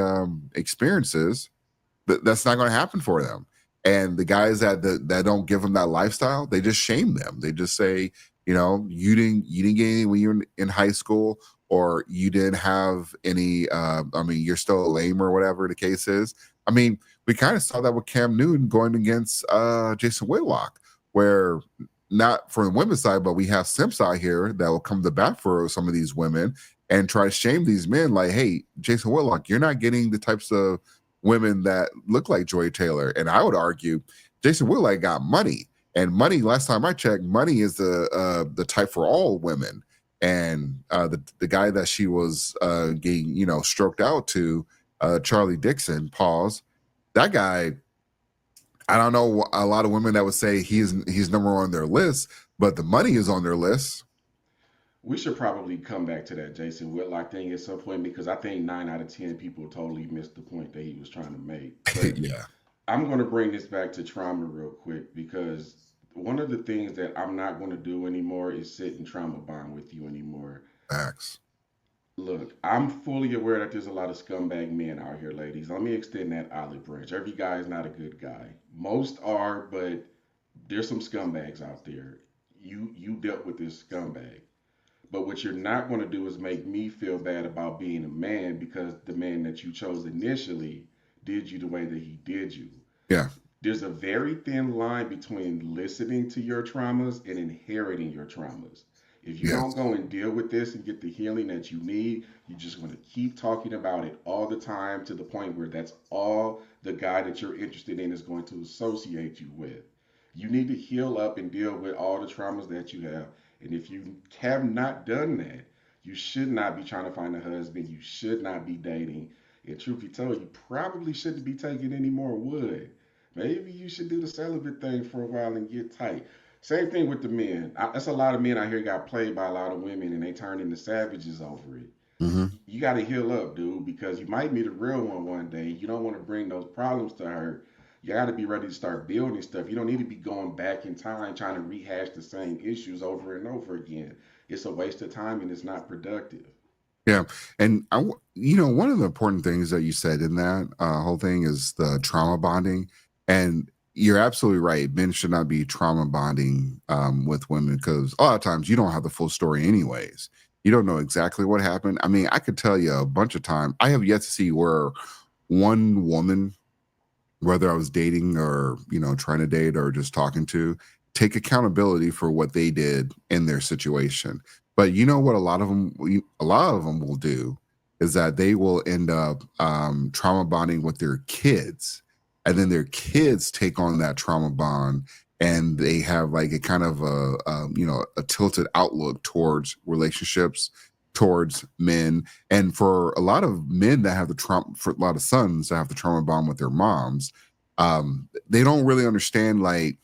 experiences, that's not going to happen for them. And the guys that don't give them that lifestyle, they just shame them. They just say, you didn't get any when you were in high school, or you didn't have any. You're still lame or whatever the case is. We kind of saw that with Cam Newton going against Jason Whitlock, where not for the women's side, but we have simps out here that will come to bat for some of these women and try to shame these men. Like, hey, Jason Whitlock, you're not getting the types of women that look like Joy Taylor. And I would argue Jason Whitlock got money. And money, last time I checked, money is the type for all women. And the guy that she was getting, stroked out to, Charlie Dixon, pause. That guy, I don't know a lot of women that would say he's number one on their list, but the money is on their list. We should probably come back to that Jason Whitlock thing at some point because I think 9 out of 10 people totally missed the point that he was trying to make. But Yeah. I'm going to bring this back to trauma real quick because one of the things that I'm not going to do anymore is sit and trauma bond with you anymore. Facts. Look, I'm fully aware that there's a lot of scumbag men out here, ladies. Let me extend that olive branch. Every guy is not a good guy. Most are, but there's some scumbags out there. You dealt with this scumbag. But what you're not going to do is make me feel bad about being a man because the man that you chose initially did you the way that he did you. Yeah. There's a very thin line between listening to your traumas and inheriting your traumas. If you don't Yes. go and deal with this and get the healing that you need, you're just going to keep talking about it all the time to the point where that's all the guy that you're interested in is going to associate you with. You need to heal up and deal with all the traumas that you have. And if you have not done that, you should not be trying to find a husband. You should not be dating. And truth be told, you probably shouldn't be taking any more wood. Maybe you should do the celibate thing for a while and get tight. Same thing with the men. That's a lot of men out here got played by a lot of women and they turned into savages over it. Hmm. You got to heal up, dude, because you might meet a real one day. You don't want to bring those problems to her. You got to be ready to start building stuff. You don't need to be going back in time trying to rehash the same issues over and over again. It's a waste of time and it's not productive. Yeah, and one of the important things that you said in that whole thing is the trauma bonding, and you're absolutely right. Men should not be trauma bonding with women because a lot of times you don't have the full story, anyways. You don't know exactly what happened. I mean, I could tell you a bunch of times. I have yet to see where one woman, whether I was dating or trying to date or just talking to, take accountability for what they did in their situation. But you know what a lot of them will do is that they will end up trauma bonding with their kids, and then their kids take on that trauma bond, and they have like a kind of a tilted outlook towards relationships, towards men. And for a lot of men that have the trauma, for a lot of sons that have the trauma bond with their moms, they don't really understand like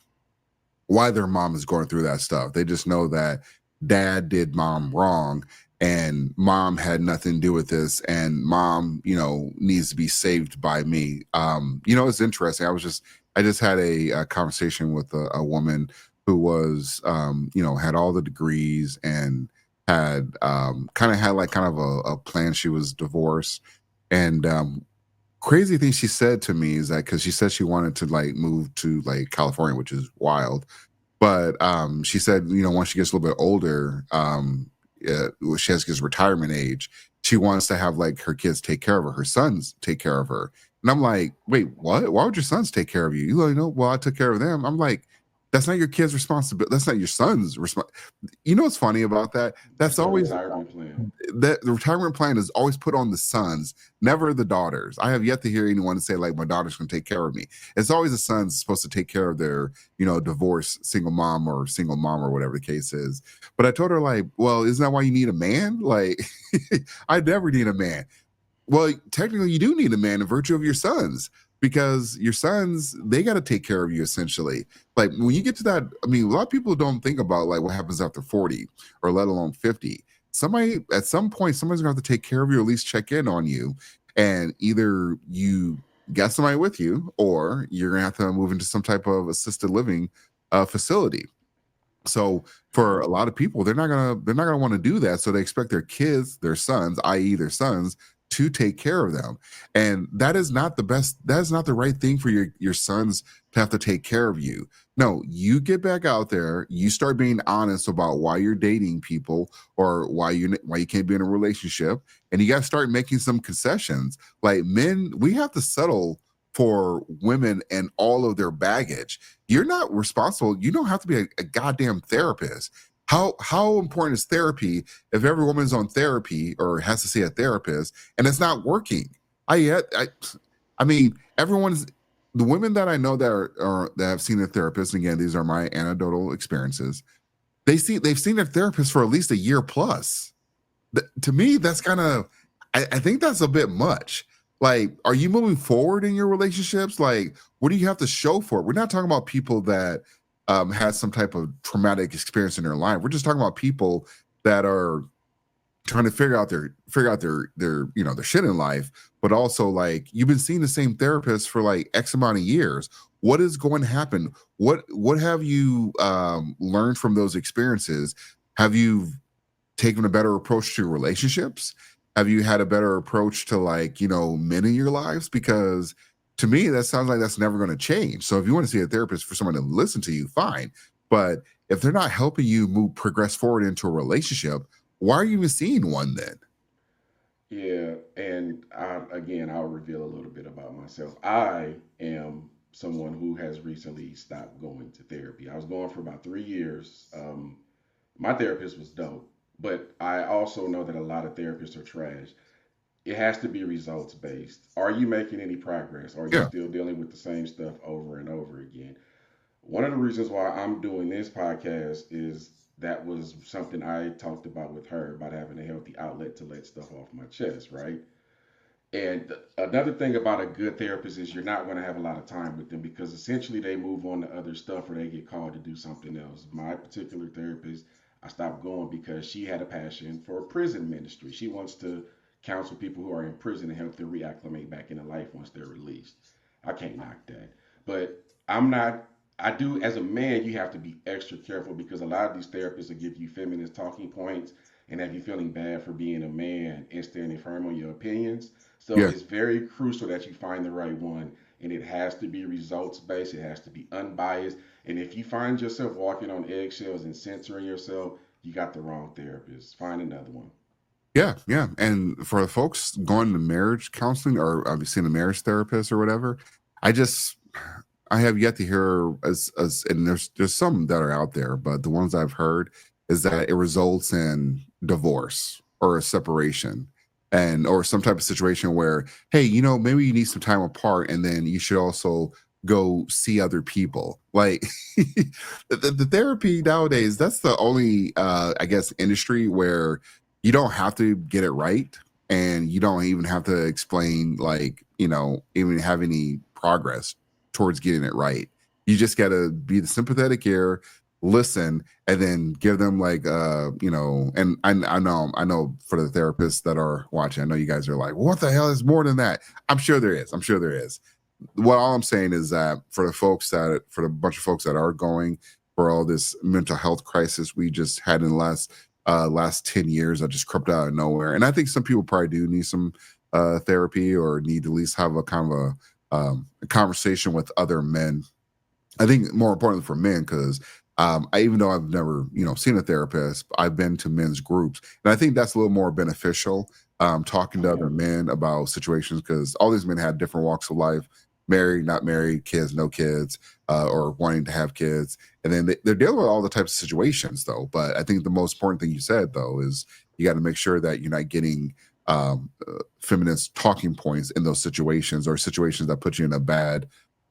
why their mom is going through that stuff. They just know that dad did mom wrong and mom had nothing to do with this, and mom needs to be saved by me. It's interesting. I just had a conversation with a woman who was had all the degrees and had kind of a plan. She was divorced, and crazy thing she said to me is that, because she said she wanted to like move to like California, which is wild. But she said, once she gets a little bit older, she has his retirement age, she wants to have like her kids take care of her sons take care of her. And I'm like, wait, what? Why would your sons take care of you? You like, no, well, I took care of them. I'm like, that's not your kid's responsibility. That's not your son's responsibility. You know what's funny about that? That's always Retirement plan. that the retirement plan is always put on the sons, never the daughters. I have yet to hear anyone say like my daughter's going to take care of me. It's always the sons supposed to take care of their divorced single mom or whatever the case is. But I told her like, well, isn't that why you need a man? Like, I never need a man. Well, technically, you do need a man in virtue of your sons, because your sons, they got to take care of you essentially. Like when you get to that, I mean, a lot of people don't think about like what happens after 40 or let alone 50. Somebody at some point, somebody's gonna have to take care of you, or at least check in on you. And either you got somebody with you, or you're gonna have to move into some type of assisted living facility. So for a lot of people, they're not gonna want to do that. So they expect their kids, their sons, i.e. their sons, to take care of them. And that is not the best, that is not the right thing for your sons to have to take care of you. No, you get back out there, you start being honest about why you're dating people, or why you can't be in a relationship, and you got to start making some concessions. Like men, we have to settle for women and all of their baggage. You're not responsible. You don't have to be a goddamn therapist. How important is therapy if every woman's on therapy or has to see a therapist and it's not working? I mean, everyone's, the women that I know that have seen their therapist, and again, these are my anecdotal experiences, they've seen their therapist for at least a year plus. To me, that's kind of, I think that's a bit much. Like, are you moving forward in your relationships? Like, what do you have to show for it? We're not talking about people that had some type of traumatic experience in their life. We're just talking about people that are trying to figure out their their shit in life, but also like, you've been seeing the same therapist for like X amount of years. What is going to happen? What have you learned from those experiences? Have you taken a better approach to relationships? Have you had a better approach to like, men in your lives? Because to me, that sounds like that's never going to change. So if you want to see a therapist for someone to listen to you, fine. But if they're not helping you progress forward into a relationship, why are you even seeing one then? Yeah, and I'll reveal a little bit about myself. I am someone who has recently stopped going to therapy. I was going for about 3 years. My therapist was dope, but I also know that a lot of therapists are trash. It has to be results based. Are you making any progress? Are you Yeah. still dealing with the same stuff over and over again? One of the reasons why I'm doing this podcast is that was something I talked about with her about having a healthy outlet to let stuff off my chest, right? And another thing about a good therapist is you're not going to have a lot of time with them because essentially they move on to other stuff or they get called to do something else. My particular therapist, I stopped going because she had a passion for prison ministry. She wants to counsel people who are in prison and help them reacclimate back into life once they're released. I can't knock that. But I'm not, I do, as a man, you have to be extra careful because a lot of these therapists will give you feminist talking points and have you feeling bad for being a man and standing firm on your opinions. So Yeah. it's very crucial that you find the right one, and it has to be results based. It has to be unbiased. And if you find yourself walking on eggshells and censoring yourself, you got the wrong therapist. Find another one. Yeah, yeah. And for the folks going to marriage counseling or obviously a marriage therapist or whatever, I just I have yet to hear as and there's some that are out there, but the ones I've heard is that it results in divorce or a separation and or some type of situation where, hey, maybe you need some time apart and then you should also go see other people. Like the therapy nowadays, that's the only I guess industry where you don't have to get it right and you don't even have to explain like even have any progress towards getting it right. You just got to be the sympathetic ear, listen, and then give them like and I know for the therapists that are watching, I know you guys are like, what the hell is more than that? I'm sure there is. What all I'm saying is that for the bunch of folks that are going for all this mental health crisis we just had in the last 10 years that just crept out of nowhere. And I think some people probably do need some therapy or need to at least have a kind of a conversation with other men. I think more importantly for men, because even though I've never, seen a therapist, I've been to men's groups. And I think that's a little more beneficial, talking to other men about situations, because all these men have different walks of life, married, not married, kids, no kids, or wanting to have kids. And then they're dealing with all the types of situations, though. But I think the most important thing you said, though, is you got to make sure that you're not getting feminist talking points in those situations or situations that put you in a bad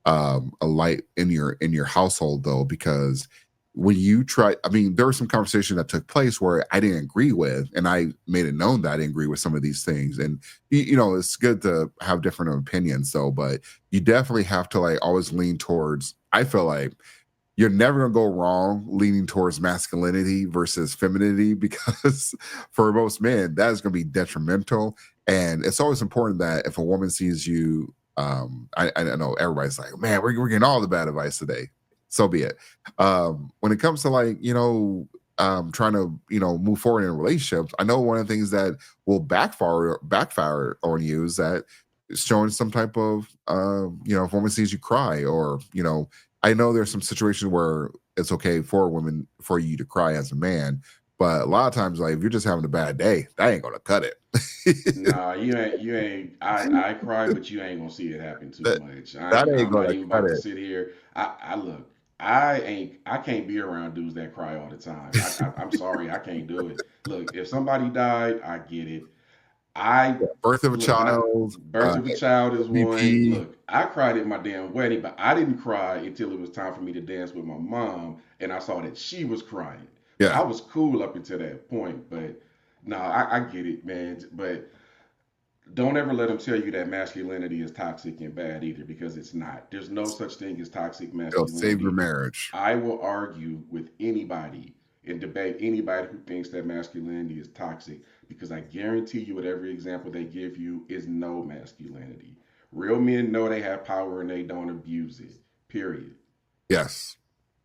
a light in your household, though, because when you try, there was some conversation that took place where I didn't agree with, and I made it known that I didn't agree with some of these things. And it's good to have different opinions, though, but you definitely have to like always lean towards. I feel like you're never gonna go wrong leaning towards masculinity versus femininity, because for most men that is gonna be detrimental. And it's always important that if a woman sees you, I know everybody's like, man, we're getting all the bad advice today. So be it. When it comes to like, trying to, move forward in relationships, I know one of the things that will backfire on you is that showing some type of, if a woman sees you cry or, I know there's some situations where it's okay for you to cry as a man, but a lot of times, like if you're just having a bad day, that ain't gonna cut it. Nah, you ain't. I cry, but you ain't gonna see it happen too much. That ain't I'm not gonna even cut about to it. sit here. I look. I can't be around dudes that cry all the time. I'm sorry, I can't do it. Look, if somebody died, I get it. I Birth of a look when I child, birth of a child is one. MVP. Look, I cried at my damn wedding, but I didn't cry until it was time for me to dance with my mom, and I saw that she was crying. But Yeah, I was cool up until that point. But no, I get it, man. But don't ever let them tell you that masculinity is toxic and bad either, because it's not. There's no such thing as toxic it'll save your masculinity. marriage. I will argue with anybody and debate anybody who thinks that masculinity is toxic, because I guarantee you, with every example they give you, is no masculinity. Real men know they have power and they don't abuse it. Period. Yes.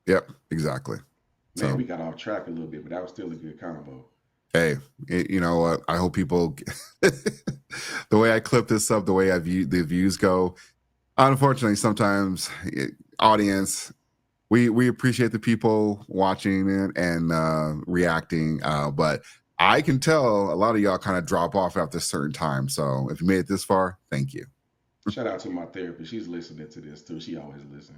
Yep. Exactly. Man, So, we got off track a little bit, but that was still a good combo. hey, you know what? I hope people, the way I clip this up, the way the views go. Unfortunately, sometimes audience, we appreciate the people watching it and reacting, but I can tell a lot of y'all kind of drop off after a certain time. So if you made it this far, thank you. Shout out to my therapist. She's listening to this too. She always listens.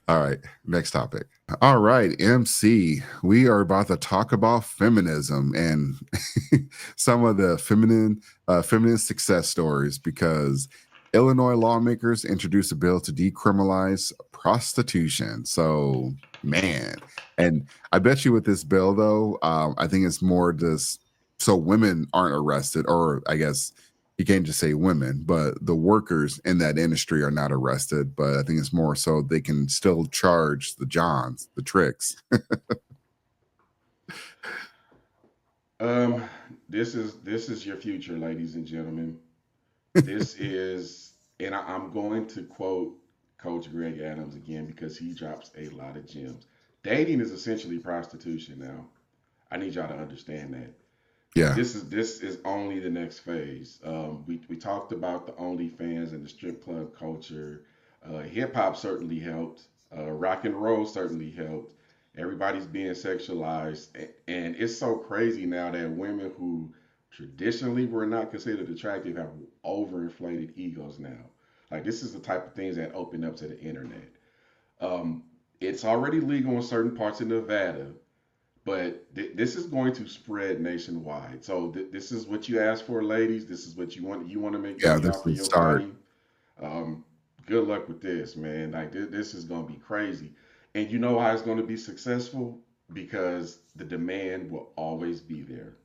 All right, next topic. All right, MC, we are about to talk about feminism and some of the feminine success stories, because Illinois lawmakers introduced a bill to decriminalize prostitution. So, man, and I bet you with this bill, though, I think it's more just so women aren't arrested, or I guess you can't just say women, but the workers in that industry are not arrested. But I think it's more so they can still charge the Johns, the tricks. This is your future, ladies and gentlemen. This is, and I'm going to quote Coach Greg Adams again because he drops a lot of gems. Dating is essentially prostitution now. I need y'all to understand that. Yeah. This is only the next phase. We talked about the OnlyFans and the strip club culture. Hip hop certainly helped. Rock and roll certainly helped. Everybody's being sexualized, and it's so crazy now that women who traditionally were not considered attractive have overinflated egos now. Like, this is the type of things that open up to the internet. It's already legal in certain parts of Nevada, but this is going to spread nationwide. So this is what you asked for, ladies. This is what you want. You want to make money this off of is your start. body. Good luck with this, man. Like, this is going to be crazy. And you know why it's going to be successful? Because the demand will always be there.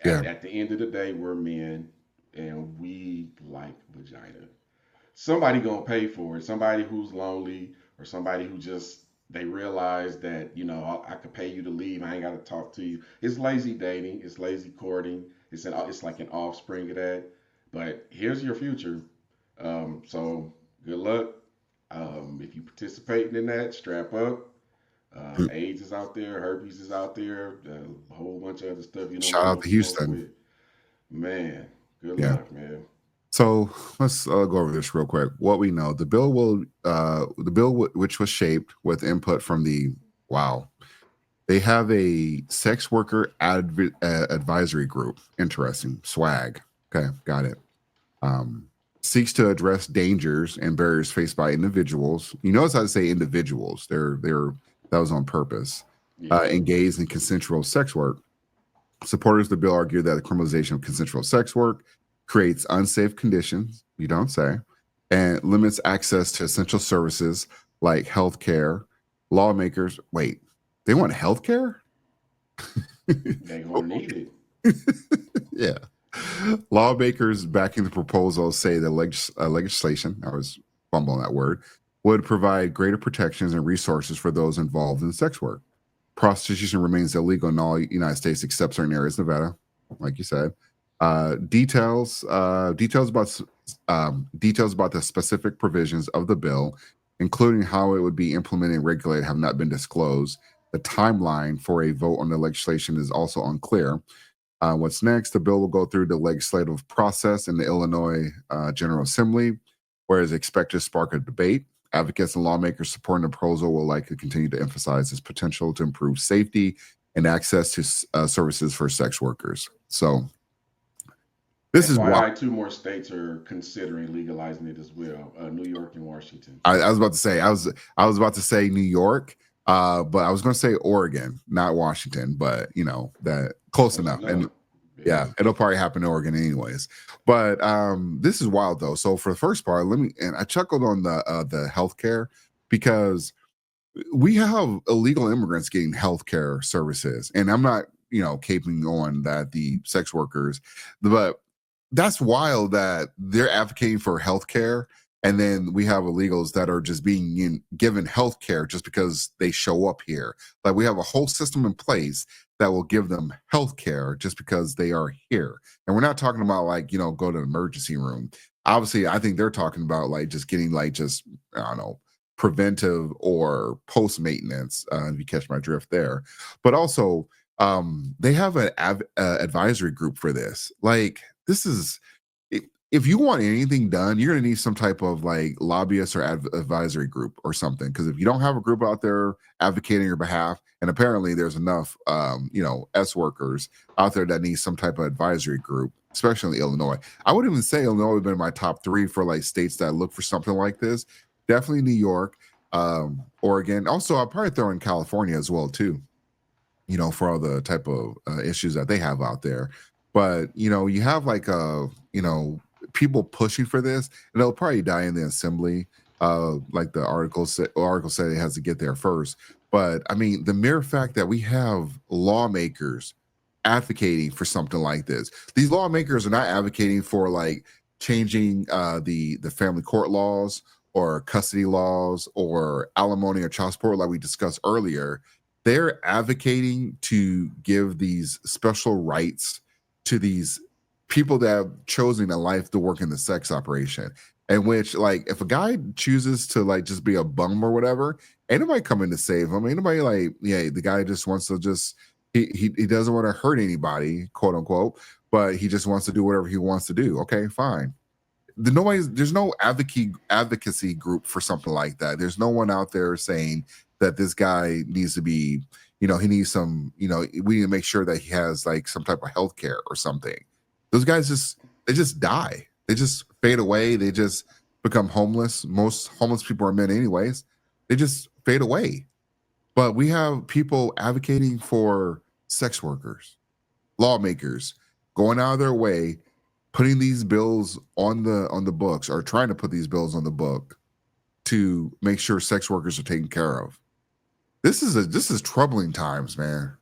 Yeah. At the end of the day, we're men and we like vagina. Somebody gonna pay for it. Somebody who's lonely, or somebody who just, they realize that, I could pay you to leave. I ain't got to talk to you. It's lazy dating. It's lazy courting. It's like an offspring of that. But here's your future. So good luck. If you participating in that, strap up. AIDS is out there, herpes is out there, a whole bunch of other stuff you don't Shout out to Houston. with. Man, good Yeah. luck, man. So let's go over this real quick. What we know, the bill which was shaped with input from they have a sex worker advisory group. Interesting. SWAG. Okay, got it. Seeks to address dangers and barriers faced by individuals. You notice how I say individuals. They're that was on purpose. Yeah. Engaged in consensual sex work. Supporters of the bill argue that the criminalization of consensual sex work creates unsafe conditions, you don't say, and limits access to essential services like healthcare. Lawmakers, wait, they want healthcare? They're gonna need it. Yeah. Lawmakers backing the proposal say the legislation, I was fumbling that word, would provide greater protections and resources for those involved in sex work. Prostitution remains illegal in all United States except certain areas of Nevada, like you said. Details about the specific provisions of the bill, including how it would be implemented and regulated, have not been disclosed. The timeline for a vote on the legislation is also unclear. What's next? The bill will go through the legislative process in the Illinois General Assembly, where it's expected to spark a debate. Advocates and lawmakers supporting the proposal will likely continue to emphasize its potential to improve safety and access to services for sex workers. So this is why 2 more states are considering legalizing it as well: New York and Washington. I was about to say I was about to say New York, but I was going to say Oregon, not Washington. But that close enough. And yeah, it'll probably happen in Oregon anyways. But this is wild though. So for the first part, and I chuckled on the healthcare, because we have illegal immigrants getting healthcare services, and I'm not caping on that the sex workers, but that's wild that they're advocating for healthcare, and then we have illegals that are just being given healthcare just because they show up here. Like, we have a whole system in place that will give them healthcare just because they are here. And we're not talking about go to the emergency room. Obviously, I think they're talking about just getting I don't know, preventive or post maintenance. If you catch my drift there, but also they have an advisory group for this. This is if you want anything done, you're going to need some type of like lobbyist or advisory group or something. Because if you don't have a group out there advocating your behalf, and apparently there's enough, S workers out there that need some type of advisory group, especially in Illinois. I wouldn't even say Illinois would have been my top 3 for like states that look for something like this. Definitely New York, Oregon. Also, I'll probably throw in California as well too. For all the type of issues that they have out there. But you have like people pushing for this, and they'll probably die in the assembly. Like the article said it has to get there first. But I mean, the mere fact that we have lawmakers advocating for something like this, these lawmakers are not advocating for like changing the family court laws or custody laws or alimony or child support like we discussed earlier. They're advocating to give these special rights to these people that have chosen a life to work in the sex operation. In which, like, if a guy chooses to like just be a bum or whatever, ain't nobody coming to save him. Ain't nobody like, the guy just wants to he doesn't want to hurt anybody, quote unquote, but he just wants to do whatever he wants to do. Okay, fine. There's no advocacy group for something like that. There's no one out there saying that this guy needs to be, he needs some, we need to make sure that he has like some type of health care or something. Those guys just die. They just fade away. They just become homeless. Most homeless people are men anyways. They just fade away. But we have people advocating for sex workers, lawmakers, going out of their way, putting these bills on the books, or trying to put these bills on the book to make sure sex workers are taken care of. This is troubling times, man.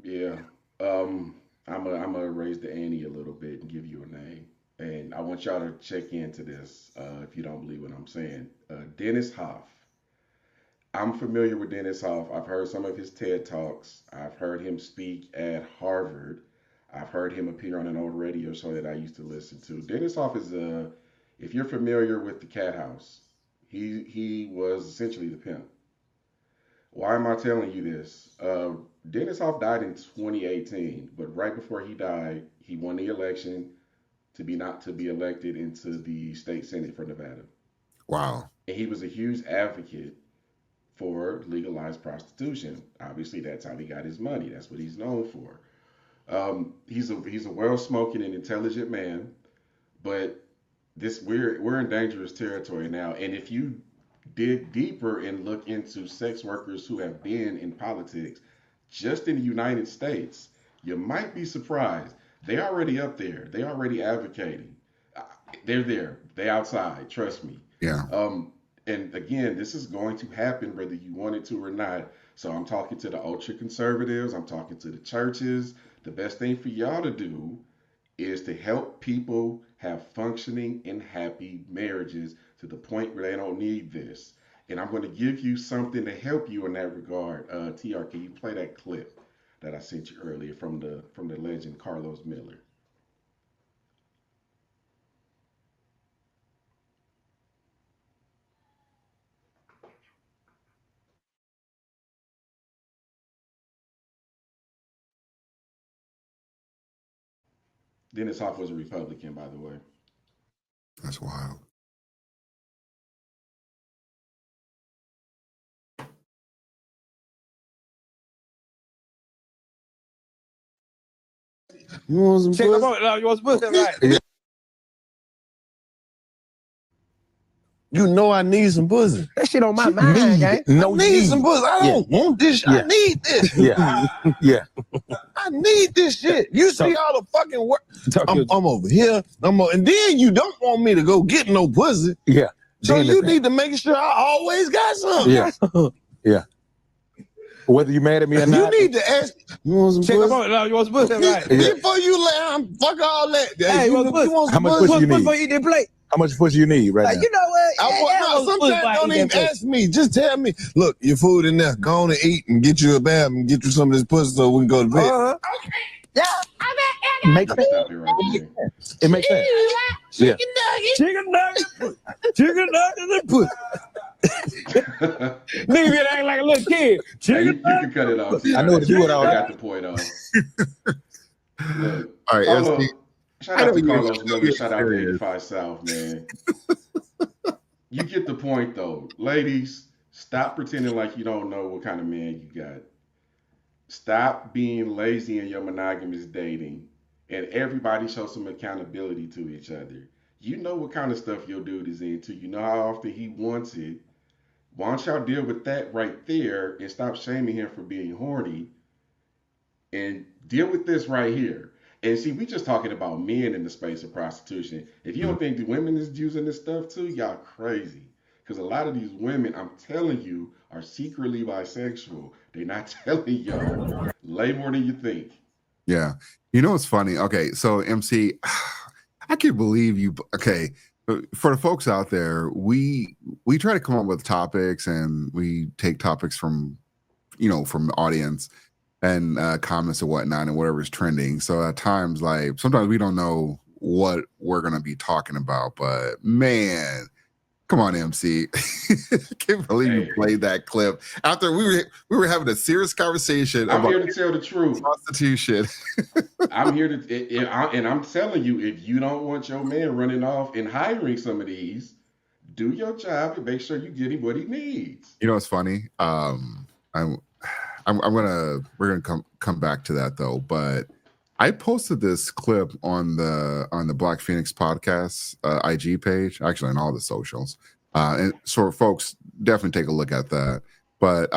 Yeah. I'm gonna raise the ante a little bit and give you a name. And I want y'all to check into this if you don't believe what I'm saying. Dennis Hoff. I'm familiar with Dennis Hoff. I've heard some of his TED Talks. I've heard him speak at Harvard. I've heard him appear on an old radio show that I used to listen to. Dennis Hoff is if you're familiar with the Cat House, he was essentially the pimp. Why am I telling you this? Dennis Hoff died in 2018, but right before he died, he won the election to be elected into the state senate for Nevada. Wow. And he was a huge advocate for legalized prostitution. Obviously, that's how he got his money. That's what he's known for. He's a well-spoken and intelligent man, but we're in dangerous territory now. And if you dig deeper and look into sex workers who have been in politics just in the United States, you might be surprised. They already up there. They already advocating. They're there. They outside. Trust me. Yeah. And again, this is going to happen whether you want it to or not. So I'm talking to the ultra conservatives. I'm talking to the churches. The best thing for y'all to do is to help people have functioning and happy marriages to the point where they don't need this. And I'm going to give you something to help you in that regard. TR, can you play that clip that I sent you earlier from the legend Carlos Miller? Dennis Hoff was a Republican, by the way. That's wild. You want some Check pussy? them out. You want some pussy? Right. Yeah. You know I need some pussy. That shit on my mind, gang. No, I need some pussy. I don't want this. Yeah. I need this. Yeah. Yeah. I need this shit. You see all the fucking work. I'm over here. And then you don't want me to go get no pussy. Yeah. So you need to make sure I always got something. Yeah. Yeah. Whether you mad at me or not. You need to ask. You want some Check pussy? them out. You want some pussy? Right. Yeah. Before you let fuck all that. Hey, you want some how much pussy? pussy you need? Before you eat that plate. How much pussy you need right now? You know what? Sometimes don't even ask me. Just tell me, look, your food in there. Go on and eat and get you a bath and get you some of this pussy so we can go to bed. Okay. Yeah. Makes sense. Stop it right there. It makes sense. Yeah. Chicken nugget. Chicken nugget and pussy. Nigga be acting like a little kid. Hey, you can cut it off. I know what to do with all I that. got the point off. Look, All right, follow, SB. Shout I know out to you're Carlos Miller. Shout out to serious. 85 South, man. You get the point, though. Ladies, stop pretending like you don't know what kind of man you got. Stop being lazy in your monogamous dating, and everybody show some accountability to each other. You know what kind of stuff your dude is into. You know how often he wants it. Why don't y'all deal with that right there and stop shaming him for being horny and deal with this right here? And see, we just talking about men in the space of prostitution. If you don't think the women is using this stuff too, y'all crazy. Because a lot of these women, I'm telling you, are secretly bisexual. They're not telling y'all. Way more than you think. Yeah. You know what's funny? Okay, so MC, I can't believe you. Okay, for the folks out there, we try to come up with topics, and we take topics from from the audience and comments and whatnot and whatever's trending. So at times, like sometimes we don't know what we're gonna be talking about, but man. Come on, MC. I can't believe you played that clip after we were having a serious conversation I'm about here to tell the truth. prostitution. I'm here to, and I'm telling you, if you don't want your man running off and hiring some of these, do your job and make sure you get him what he needs. You know what's funny? We're gonna come back to that though, but I posted this clip on the Black Phoenix podcast IG page, actually on all the socials. And so folks, definitely take a look at that. But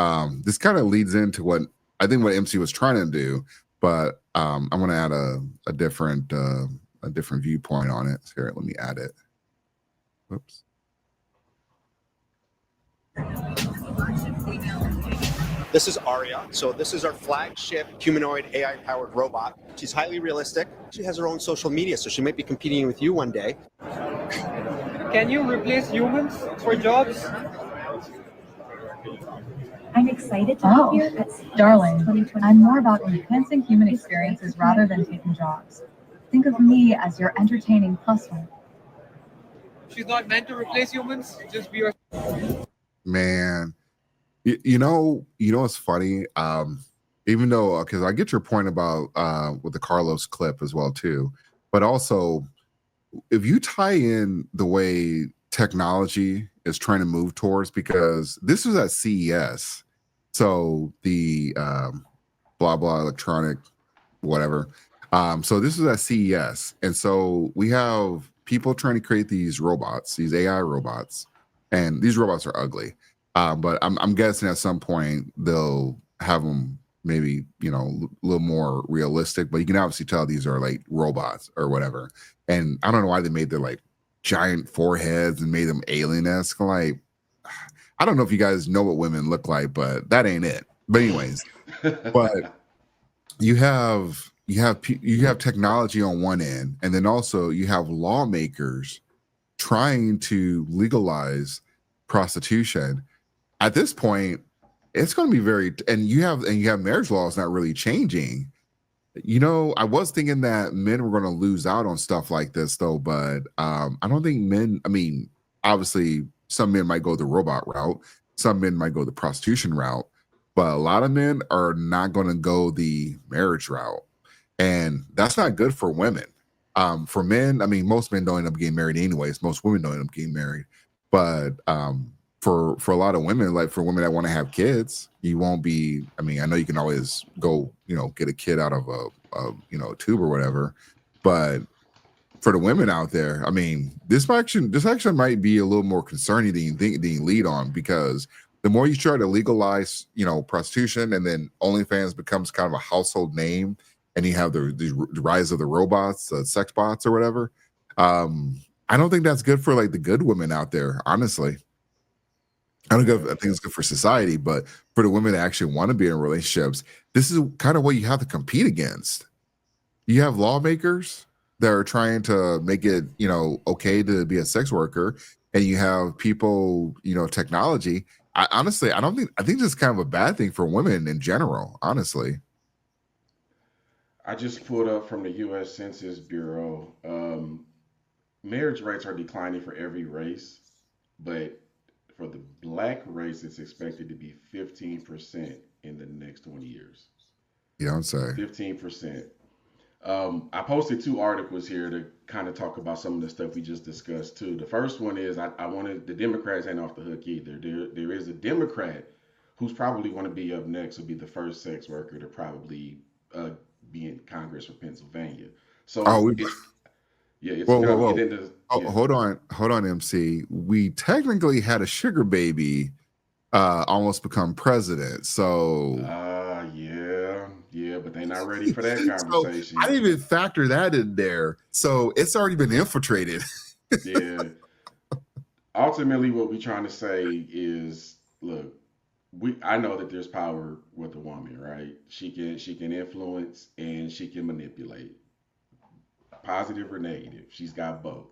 this kind of leads into what I think what MC was trying to do, but I'm gonna add a different viewpoint on it. Here, let me add it. Whoops. This is Aria. So this is our flagship humanoid AI-powered robot. She's highly realistic. She has her own social media, so she might be competing with you one day. Can you replace humans for jobs? I'm excited to be here at darling, I'm more about enhancing human experiences rather than taking jobs. Think of me as your entertaining plus one. She's not meant to replace humans, just be your... Man. You know what's funny? Even though, because I get your point about with the Carlos clip as well too, but also if you tie in the way technology is trying to move towards, because this was at CES, so the blah blah electronic whatever. So this is at CES, and so we have people trying to create these robots, these AI robots, and these robots are ugly. But I'm guessing at some point they'll have them maybe a little more realistic. But you can obviously tell these are like robots or whatever. And I don't know why they made their like giant foreheads and made them alien-esque. Like, I don't know if you guys know what women look like, but that ain't it. But anyways, but you have technology on one end, and then also you have lawmakers trying to legalize prostitution. At this point, it's going to be very, and you have marriage laws not really changing. I was thinking that men were going to lose out on stuff like this though, but I don't think men. I mean, obviously, some men might go the robot route, some men might go the prostitution route, but a lot of men are not going to go the marriage route, and that's not good for women. For men, I mean, most men don't end up getting married anyways. Most women don't end up getting married, but for a lot of women, like for women that want to have kids, you won't be. I mean, I know you can always go, get a kid out of a tube or whatever, but for the women out there, I mean, this actually might be a little more concerning than you think, than you lead on, because the more you try to legalize, prostitution, and then OnlyFans becomes kind of a household name, and you have the rise of the robots, sex bots or whatever. I don't think that's good for like the good women out there, honestly. I think it's good for society, but for the women that actually want to be in relationships, this is kind of what you have to compete against. You have lawmakers that are trying to make it, okay to be a sex worker, and you have people, technology. I think this is kind of a bad thing for women in general, honestly. I just pulled up from the U.S. Census Bureau. Marriage rates are declining for every race, but for the black race, it's expected to be 15% in the next 20 years. You don't say. 15%. I posted 2 articles here to kind of talk about some of the stuff we just discussed too. The first one is I wanted the Democrats ain't off the hook either. There is a Democrat who's probably going to be up next. Will be the first sex worker to probably be in Congress for Pennsylvania. Oh, So it's yeah, it's whoa, whoa, gonna whoa. get into Oh, yeah. hold on, MC. We technically had a sugar baby almost become president. So Yeah, but they're not ready for that so conversation. I didn't even factor that in there. So it's already been infiltrated. Yeah. Ultimately, what we're trying to say is, look, I know that there's power with a woman, right? She can influence and she can manipulate, positive or negative. She's got both.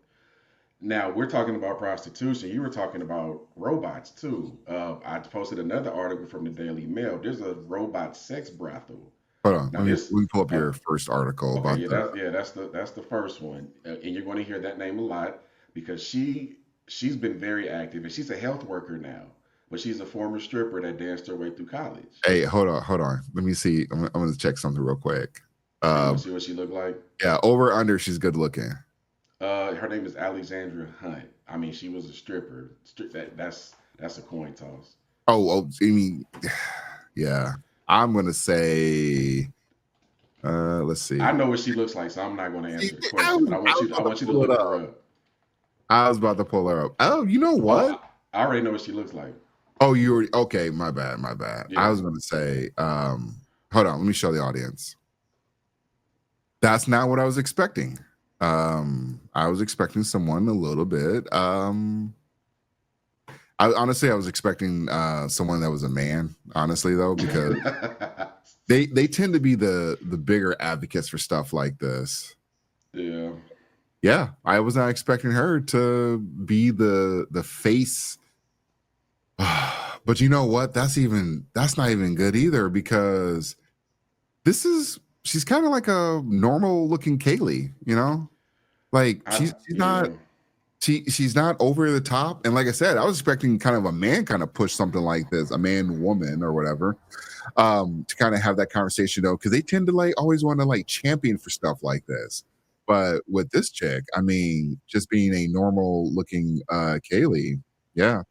Now we're talking about prostitution. You were talking about robots too. I posted another article from the Daily Mail. There's a robot sex brothel. Hold on, Now let me this, pull up your first article okay, about that's the first one, and you're going to hear that name a lot because she's been very active, and she's a health worker now, but she's a former stripper that danced her way through college. Hey, hold on. Let me see. I'm going to check something real quick. You want to see what she looked like? Yeah, over under. She's good looking. Her name is Alexandra Hunt. I mean, she was a stripper. That's a coin toss. Oh, I mean, yeah. I'm gonna say. Let's see. I know what she looks like, so I'm not going to answer the question. But I want you to look her up. I was about to pull her up. Oh, you know what? I already know what she looks like. Oh, you were okay. My bad. Yeah. I was gonna say. Hold on. Let me show the audience. That's not what I was expecting. I was expecting someone a little bit. I was expecting someone that was a man. Honestly, though, because they tend to be the bigger advocates for stuff like this. Yeah. Yeah, I was not expecting her to be the face. But you know what? That's not even good either because she's kind of like a normal looking Kaylee, you know? Like she's not over the top. And like I said, I was expecting kind of a man kind of push something like this, a man woman or whatever, to kind of have that conversation though, because they tend to like always want to like champion for stuff like this. But with this chick, I mean, just being a normal looking Kaylee, yeah,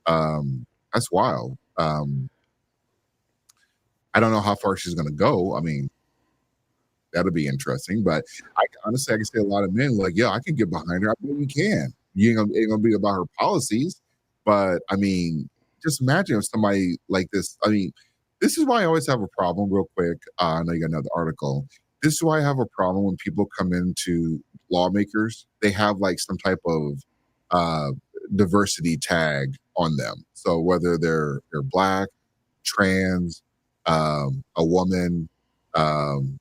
that's wild. I don't know how far she's gonna go. I mean, that'll be interesting. But honestly, I can say a lot of men like, yeah, I can get behind her. I mean, you can. You ain't gonna be about her policies, but I mean, just imagine if somebody like this. I mean, this is why I always have a problem. Real quick, I know you got another article. This is why I have a problem when people come into lawmakers. They have like some type of diversity tag on them. So whether they're black, trans, a woman, from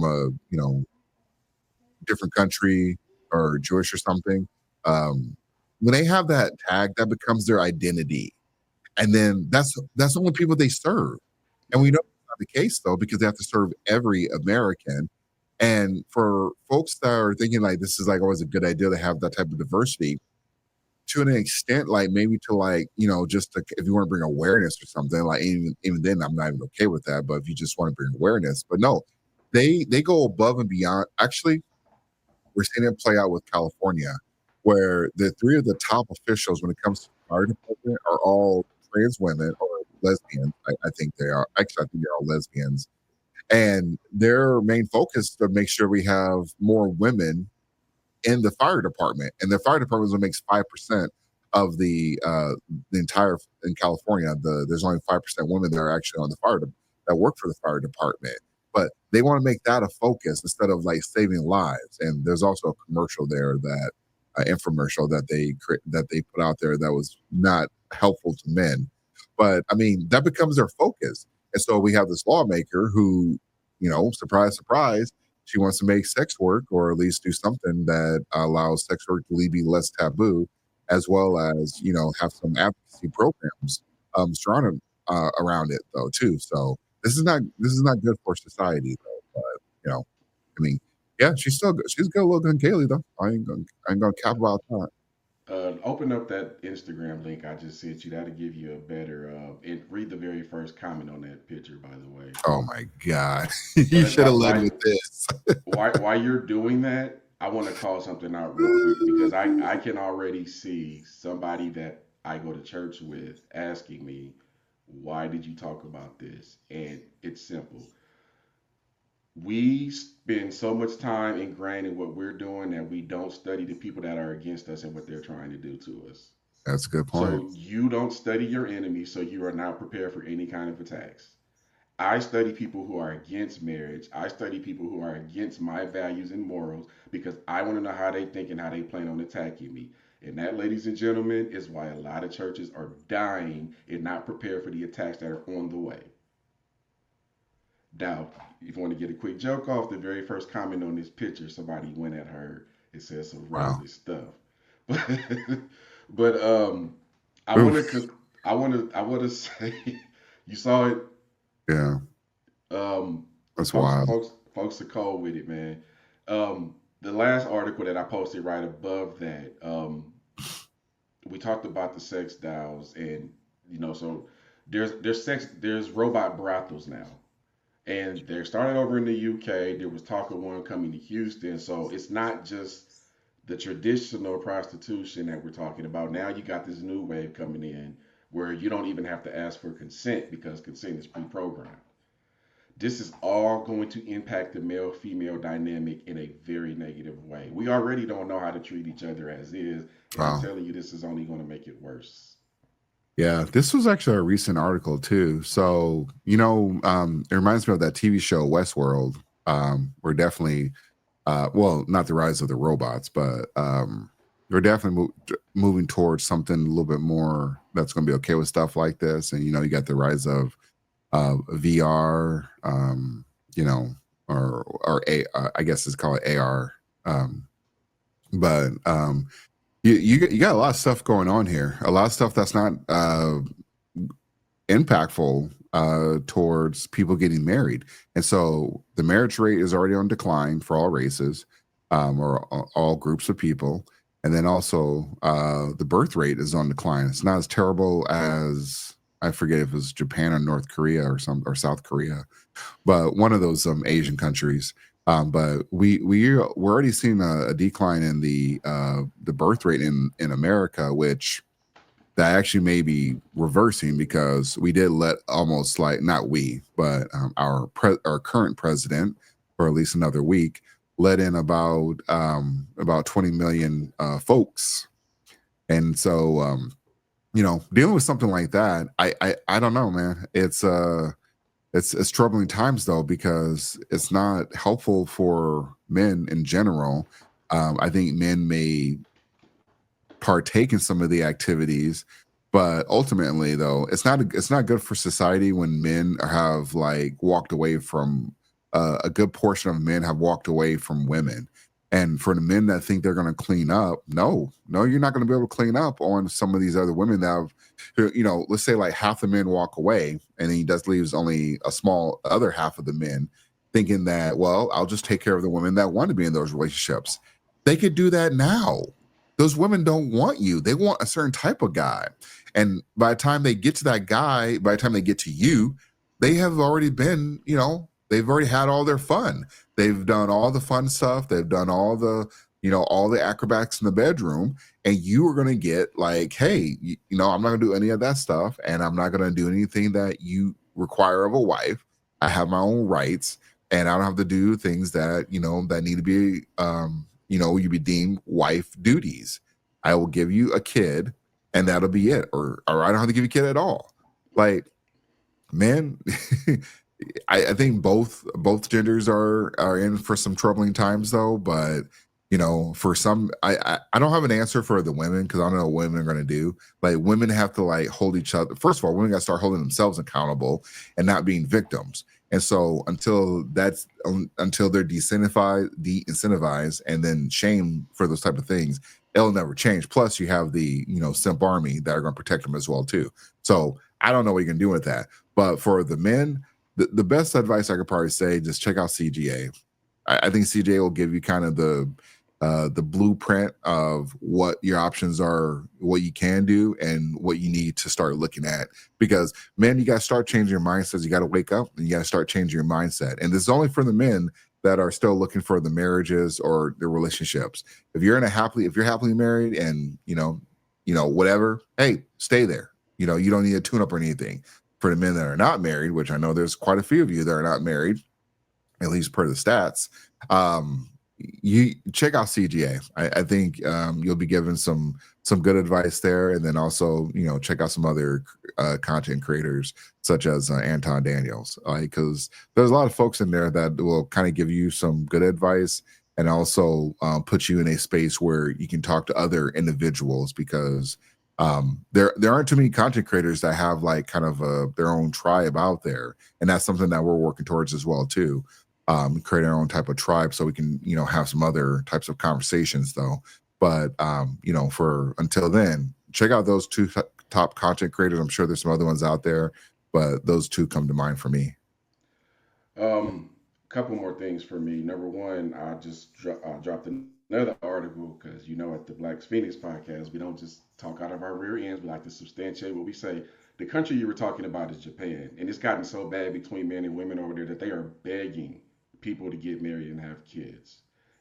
a different country or Jewish or something. When they have that tag, that becomes their identity, and then that's the only people they serve. And we know that's not the case though, because they have to serve every American. And for folks that are thinking like this is like always a good idea to have that type of diversity, to an extent, like maybe to like just if you want to bring awareness or something, like even then I'm not even okay with that. But if you just want to bring awareness, but no, they go above and beyond. Actually, we're seeing it play out with California, where the 3 of the top officials when it comes to the fire department are all trans women or lesbians. I think they are. Actually, I think they're all lesbians. And their main focus is to make sure we have more women in the fire department. And the fire department makes 5% of the entire in California. There's only 5% women that are actually on the that work for the fire department. But they want to make that a focus instead of like saving lives. And there's also a commercial there that infomercial that they put out there that was not helpful to men. But I mean, that becomes their focus. And so we have this lawmaker who, surprise, surprise, she wants to make sex work or at least do something that allows sex work to be less taboo, as well as, have some advocacy programs surrounded around it though too. So this is not good for society though. But I mean, yeah, she's good looking Kaylee though. I ain't gonna cap about that. open up that Instagram link I just sent you. That'll give you a better and read the very first comment on that picture, by the way. Oh my God. You should have led with this. While you're doing that, I want to call something out real quick because I can already see somebody that I go to church with asking me, why did you talk about this? And it's simple. We spend so much time ingrained in what we're doing that we don't study the people that are against us and what they're trying to do to us. That's a good point. So you don't study your enemy, so you are not prepared for any kind of attacks. I study people who are against marriage. I study people who are against my values and morals because I want to know how they think and how they plan on attacking me. And that, ladies and gentlemen, is why a lot of churches are dying and not prepared for the attacks that are on the way. Now, if you want to get a quick joke off, the very first comment on this picture, somebody went at her. It says some racist stuff. But I want to say, you saw it. Yeah. That's wild. Folks are cold with it, man. The last article that I posted right above that, we talked about the sex dolls, and so there's robot brothels now. And they're starting over in the UK. There was talk of one coming to Houston. So it's not just the traditional prostitution that we're talking about. Now you got this new wave coming in where you don't even have to ask for consent because consent is pre-programmed. This is all going to impact the male-female dynamic in a very negative way. We already don't know how to treat each other as is. And I'm telling you, this is only going to make it worse. Yeah, this was actually a recent article too. So, it reminds me of that TV show Westworld. We're definitely, not the rise of the robots, but we're definitely moving towards something a little bit more that's going to be okay with stuff like this. And, you got the rise of VR, I guess it's called AR. You got a lot of stuff going on here. A lot of stuff that's not impactful towards people getting married. And so the marriage rate is already on decline for all races or all groups of people. And then also the birth rate is on decline. It's not as terrible as, I forget if it was Japan or North Korea or South Korea, but one of those Asian countries. But we're already seeing a decline in the birth rate in America, which that actually may be reversing because we did let almost not we, but our current president for at least another week let in about 20 million folks, and so dealing with something like that, I don't know, man. It's troubling times though, because it's not helpful for men in general. I think men may partake in some of the activities, but ultimately though, it's not good for society when men have walked away from a good portion of men have walked away from women. And for the men that think they're going to clean up, no, you're not going to be able to clean up on some of these other women that have, let's say half the men walk away and then he just leaves only a small other half of the men thinking that, well, I'll just take care of the women that want to be in those relationships. They could do that now. Those women don't want you. They want a certain type of guy. And by the time they get to that guy, by the time they get to you, they have already been, they've already had all their fun. They've done all the fun stuff. They've done all the, all the acrobatics in the bedroom. And you are going to get hey, I'm not going to do any of that stuff. And I'm not going to do anything that you require of a wife. I have my own rights. And I don't have to do things that, that need to be, you be deemed wife duties. I will give you a kid and that'll be it. Or I don't have to give you a kid at all. Man, I think both genders are in for some troubling times though, but for some, I don't have an answer for the women because I don't know what women are going to do. Women have to hold each other. First of all, women got to start holding themselves accountable and not being victims. And so until they're de-incentivized and then shamed for those type of things, it'll never change. Plus you have the, simp army that are going to protect them as well too. So I don't know what you can do with that, but for the men, the best advice I could probably say, just check out CGA. I think CGA will give you kind of the the blueprint of what your options are, what you can do, and what you need to start looking at. Because men, you got to start changing your mindsets. You got to wake up and you got to start changing your mindset. And this is only for the men that are still looking for the marriages or the relationships. If you're happily married and you know whatever, hey, stay there. You don't need a tune up or anything. For the men that are not married, which I know there's quite a few of you that are not married, at least per the stats, you check out CGA. I think you'll be given some good advice there, and then also check out some other content creators such as Anton Daniels, because there's a lot of folks in there that will kind of give you some good advice and also put you in a space where you can talk to other individuals, because there aren't too many content creators that have like kind of their own tribe out there, and that's something that we're working towards as well too. Create our own type of tribe so we can have some other types of conversations though. But for until then, check out those two top content creators. I'm sure there's some other ones out there, but those two come to mind for me. Couple more things for me. Number one, I just dropped another article because at the Black Phoenix podcast, we don't just talk out of our rear ends. We like to substantiate what we say. The country you were talking about is Japan, and it's gotten so bad between men and women over there that they are begging people to get married and have kids.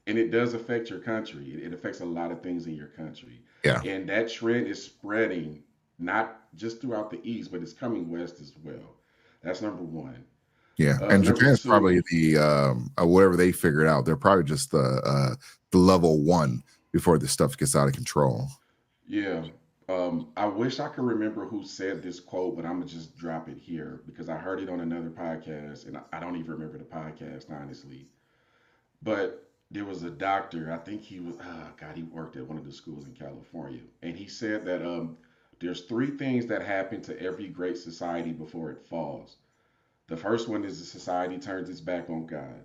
And it does affect your country. It affects a lot of things in your country. Yeah. And that trend is spreading not just throughout the East, but it's coming west as well. That's number one. Yeah, and Japan's probably the whatever they figured out. They're probably just the level one before this stuff gets out of control. Yeah. I wish I could remember who said this quote, but I'm gonna just drop it here because I heard it on another podcast, and I don't even remember the podcast honestly. But there was a doctor. I think he was. God, he worked at one of the schools in California, and he said that there's three things that happen to every great society before it falls. The first one is the society turns its back on God.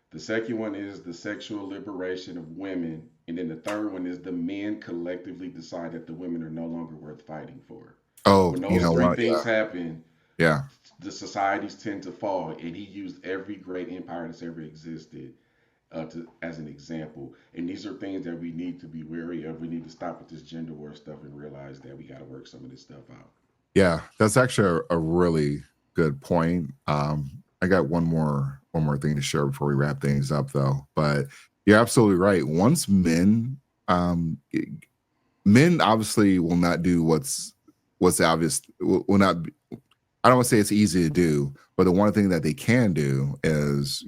The second one is the sexual liberation of women. And then the third one is the men collectively decide that the women are no longer worth fighting for. Oh, when those three things happen, yeah, the societies tend to fall. And he used every great empire that's ever existed as an example. And these are things that we need to be wary of. We need to stop with this gender war stuff and realize that we got to work some of this stuff out. Yeah, that's actually a really good point. I got one more thing to share before we wrap things up, though. But you're absolutely right. Once men obviously will not do what's obvious. Will not. I don't want to say it's easy to do, but the one thing that they can do is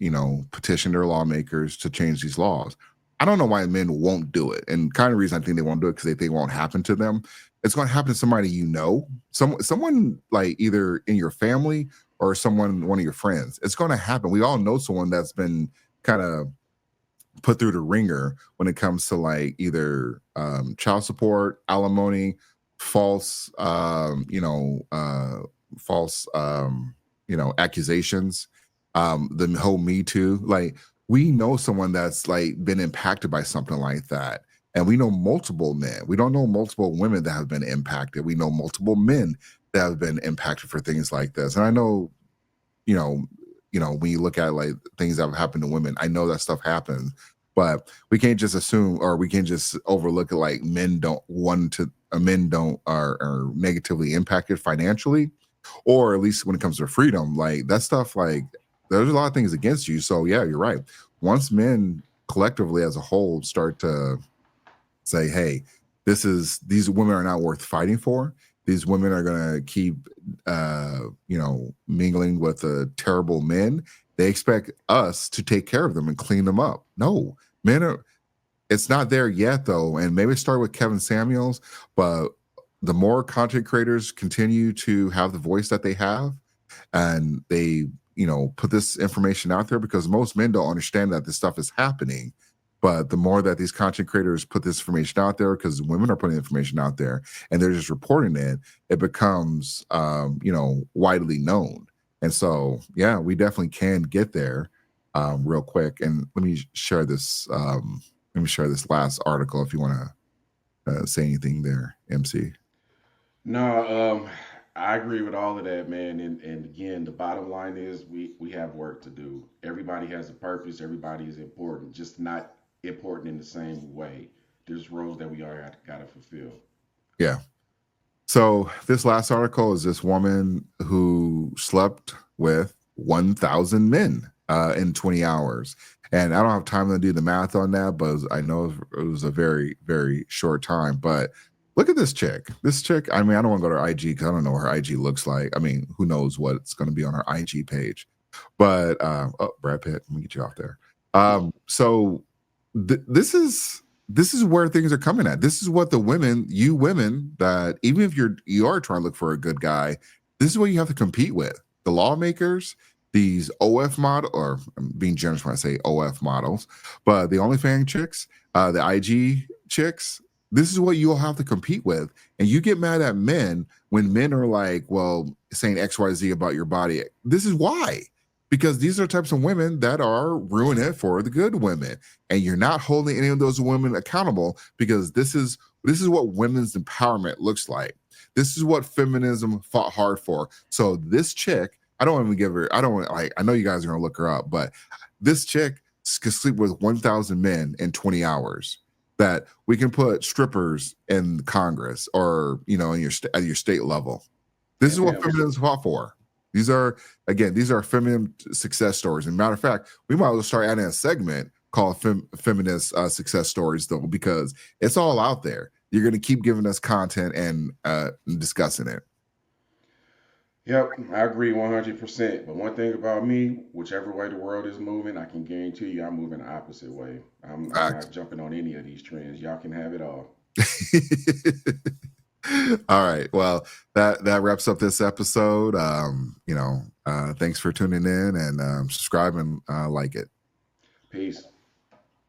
petition their lawmakers to change these laws. I don't know why men won't do it, and kind of reason I think they won't do it because they think it won't happen to them. It's going to happen to somebody someone like either in your family or one of your friends. It's going to happen. We all know someone that's been kind of put through the ringer when it comes to like either child support, alimony, false accusations, the whole Me Too. Like, we know someone that's like been impacted by something like that. And we know multiple men. We don't know multiple women that have been impacted. We know multiple men that have been impacted for things like this. And I know, when you look at like things that have happened to women, I know that stuff happens, but we can't just assume, or we can't just overlook it like men are negatively impacted financially, or at least when it comes to freedom, like that stuff, like there's a lot of things against you. So yeah, you're right. Once men collectively as a whole start to say, hey, these women are not worth fighting for. These women are going to keep, mingling with terrible men. They expect us to take care of them and clean them up. No, it's not there yet though. And maybe start with Kevin Samuels, but the more content creators continue to have the voice that they have, and they, put this information out there, because most men don't understand that this stuff is happening. But the more that these content creators put this information out there, because women are putting information out there and they're just reporting it, it becomes, widely known. And so, yeah, we definitely can get there real quick. And let me share this. Last article if you want to say anything there, MC. No, I agree with all of that, man. And again, the bottom line is we have work to do. Everybody has a purpose. Everybody is important, just not important in the same way. There's roles that we all got to fulfill. Yeah. So this last article is this woman who slept with 1,000 men in 20 hours. And I don't have time to do the math on that, but I know it was a very, very short time. But look at this chick. This chick, I mean, I don't want to go to her IG because I don't know what her IG looks like. I mean, who knows what's going to be on her IG page. But, oh, Brad Pitt, let me get you off there. So this is where things are coming at. This is what the women, you women, that even if you are trying to look for a good guy, this is what you have to compete with. The lawmakers, these OF model, or I'm being generous when I say OF models, but the OnlyFans chicks, the IG chicks, this is what you'll have to compete with. And you get mad at men when men are like, well, saying XYZ about your body. This is why. Because these are types of women that are ruining it for the good women. And you're not holding any of those women accountable, because this is what women's empowerment looks like. This is what feminism fought hard for. So this chick, I know you guys are going to look her up, but this chick can sleep with 1,000 men in 20 hours. That we can put strippers in Congress or, in at your state level. This is what feminism fought for. These are feminine success stories. And matter of fact, we might as well start adding a segment called feminist success stories, though, because it's all out there. You're going to keep giving us content and discussing it. Yep, I agree 100%. But one thing about me, whichever way the world is moving, I can guarantee you I'm moving the opposite way. I'm not jumping on any of these trends. Y'all can have it all. All right. Well, that wraps up this episode. Thanks for tuning in and subscribe and like it. Peace.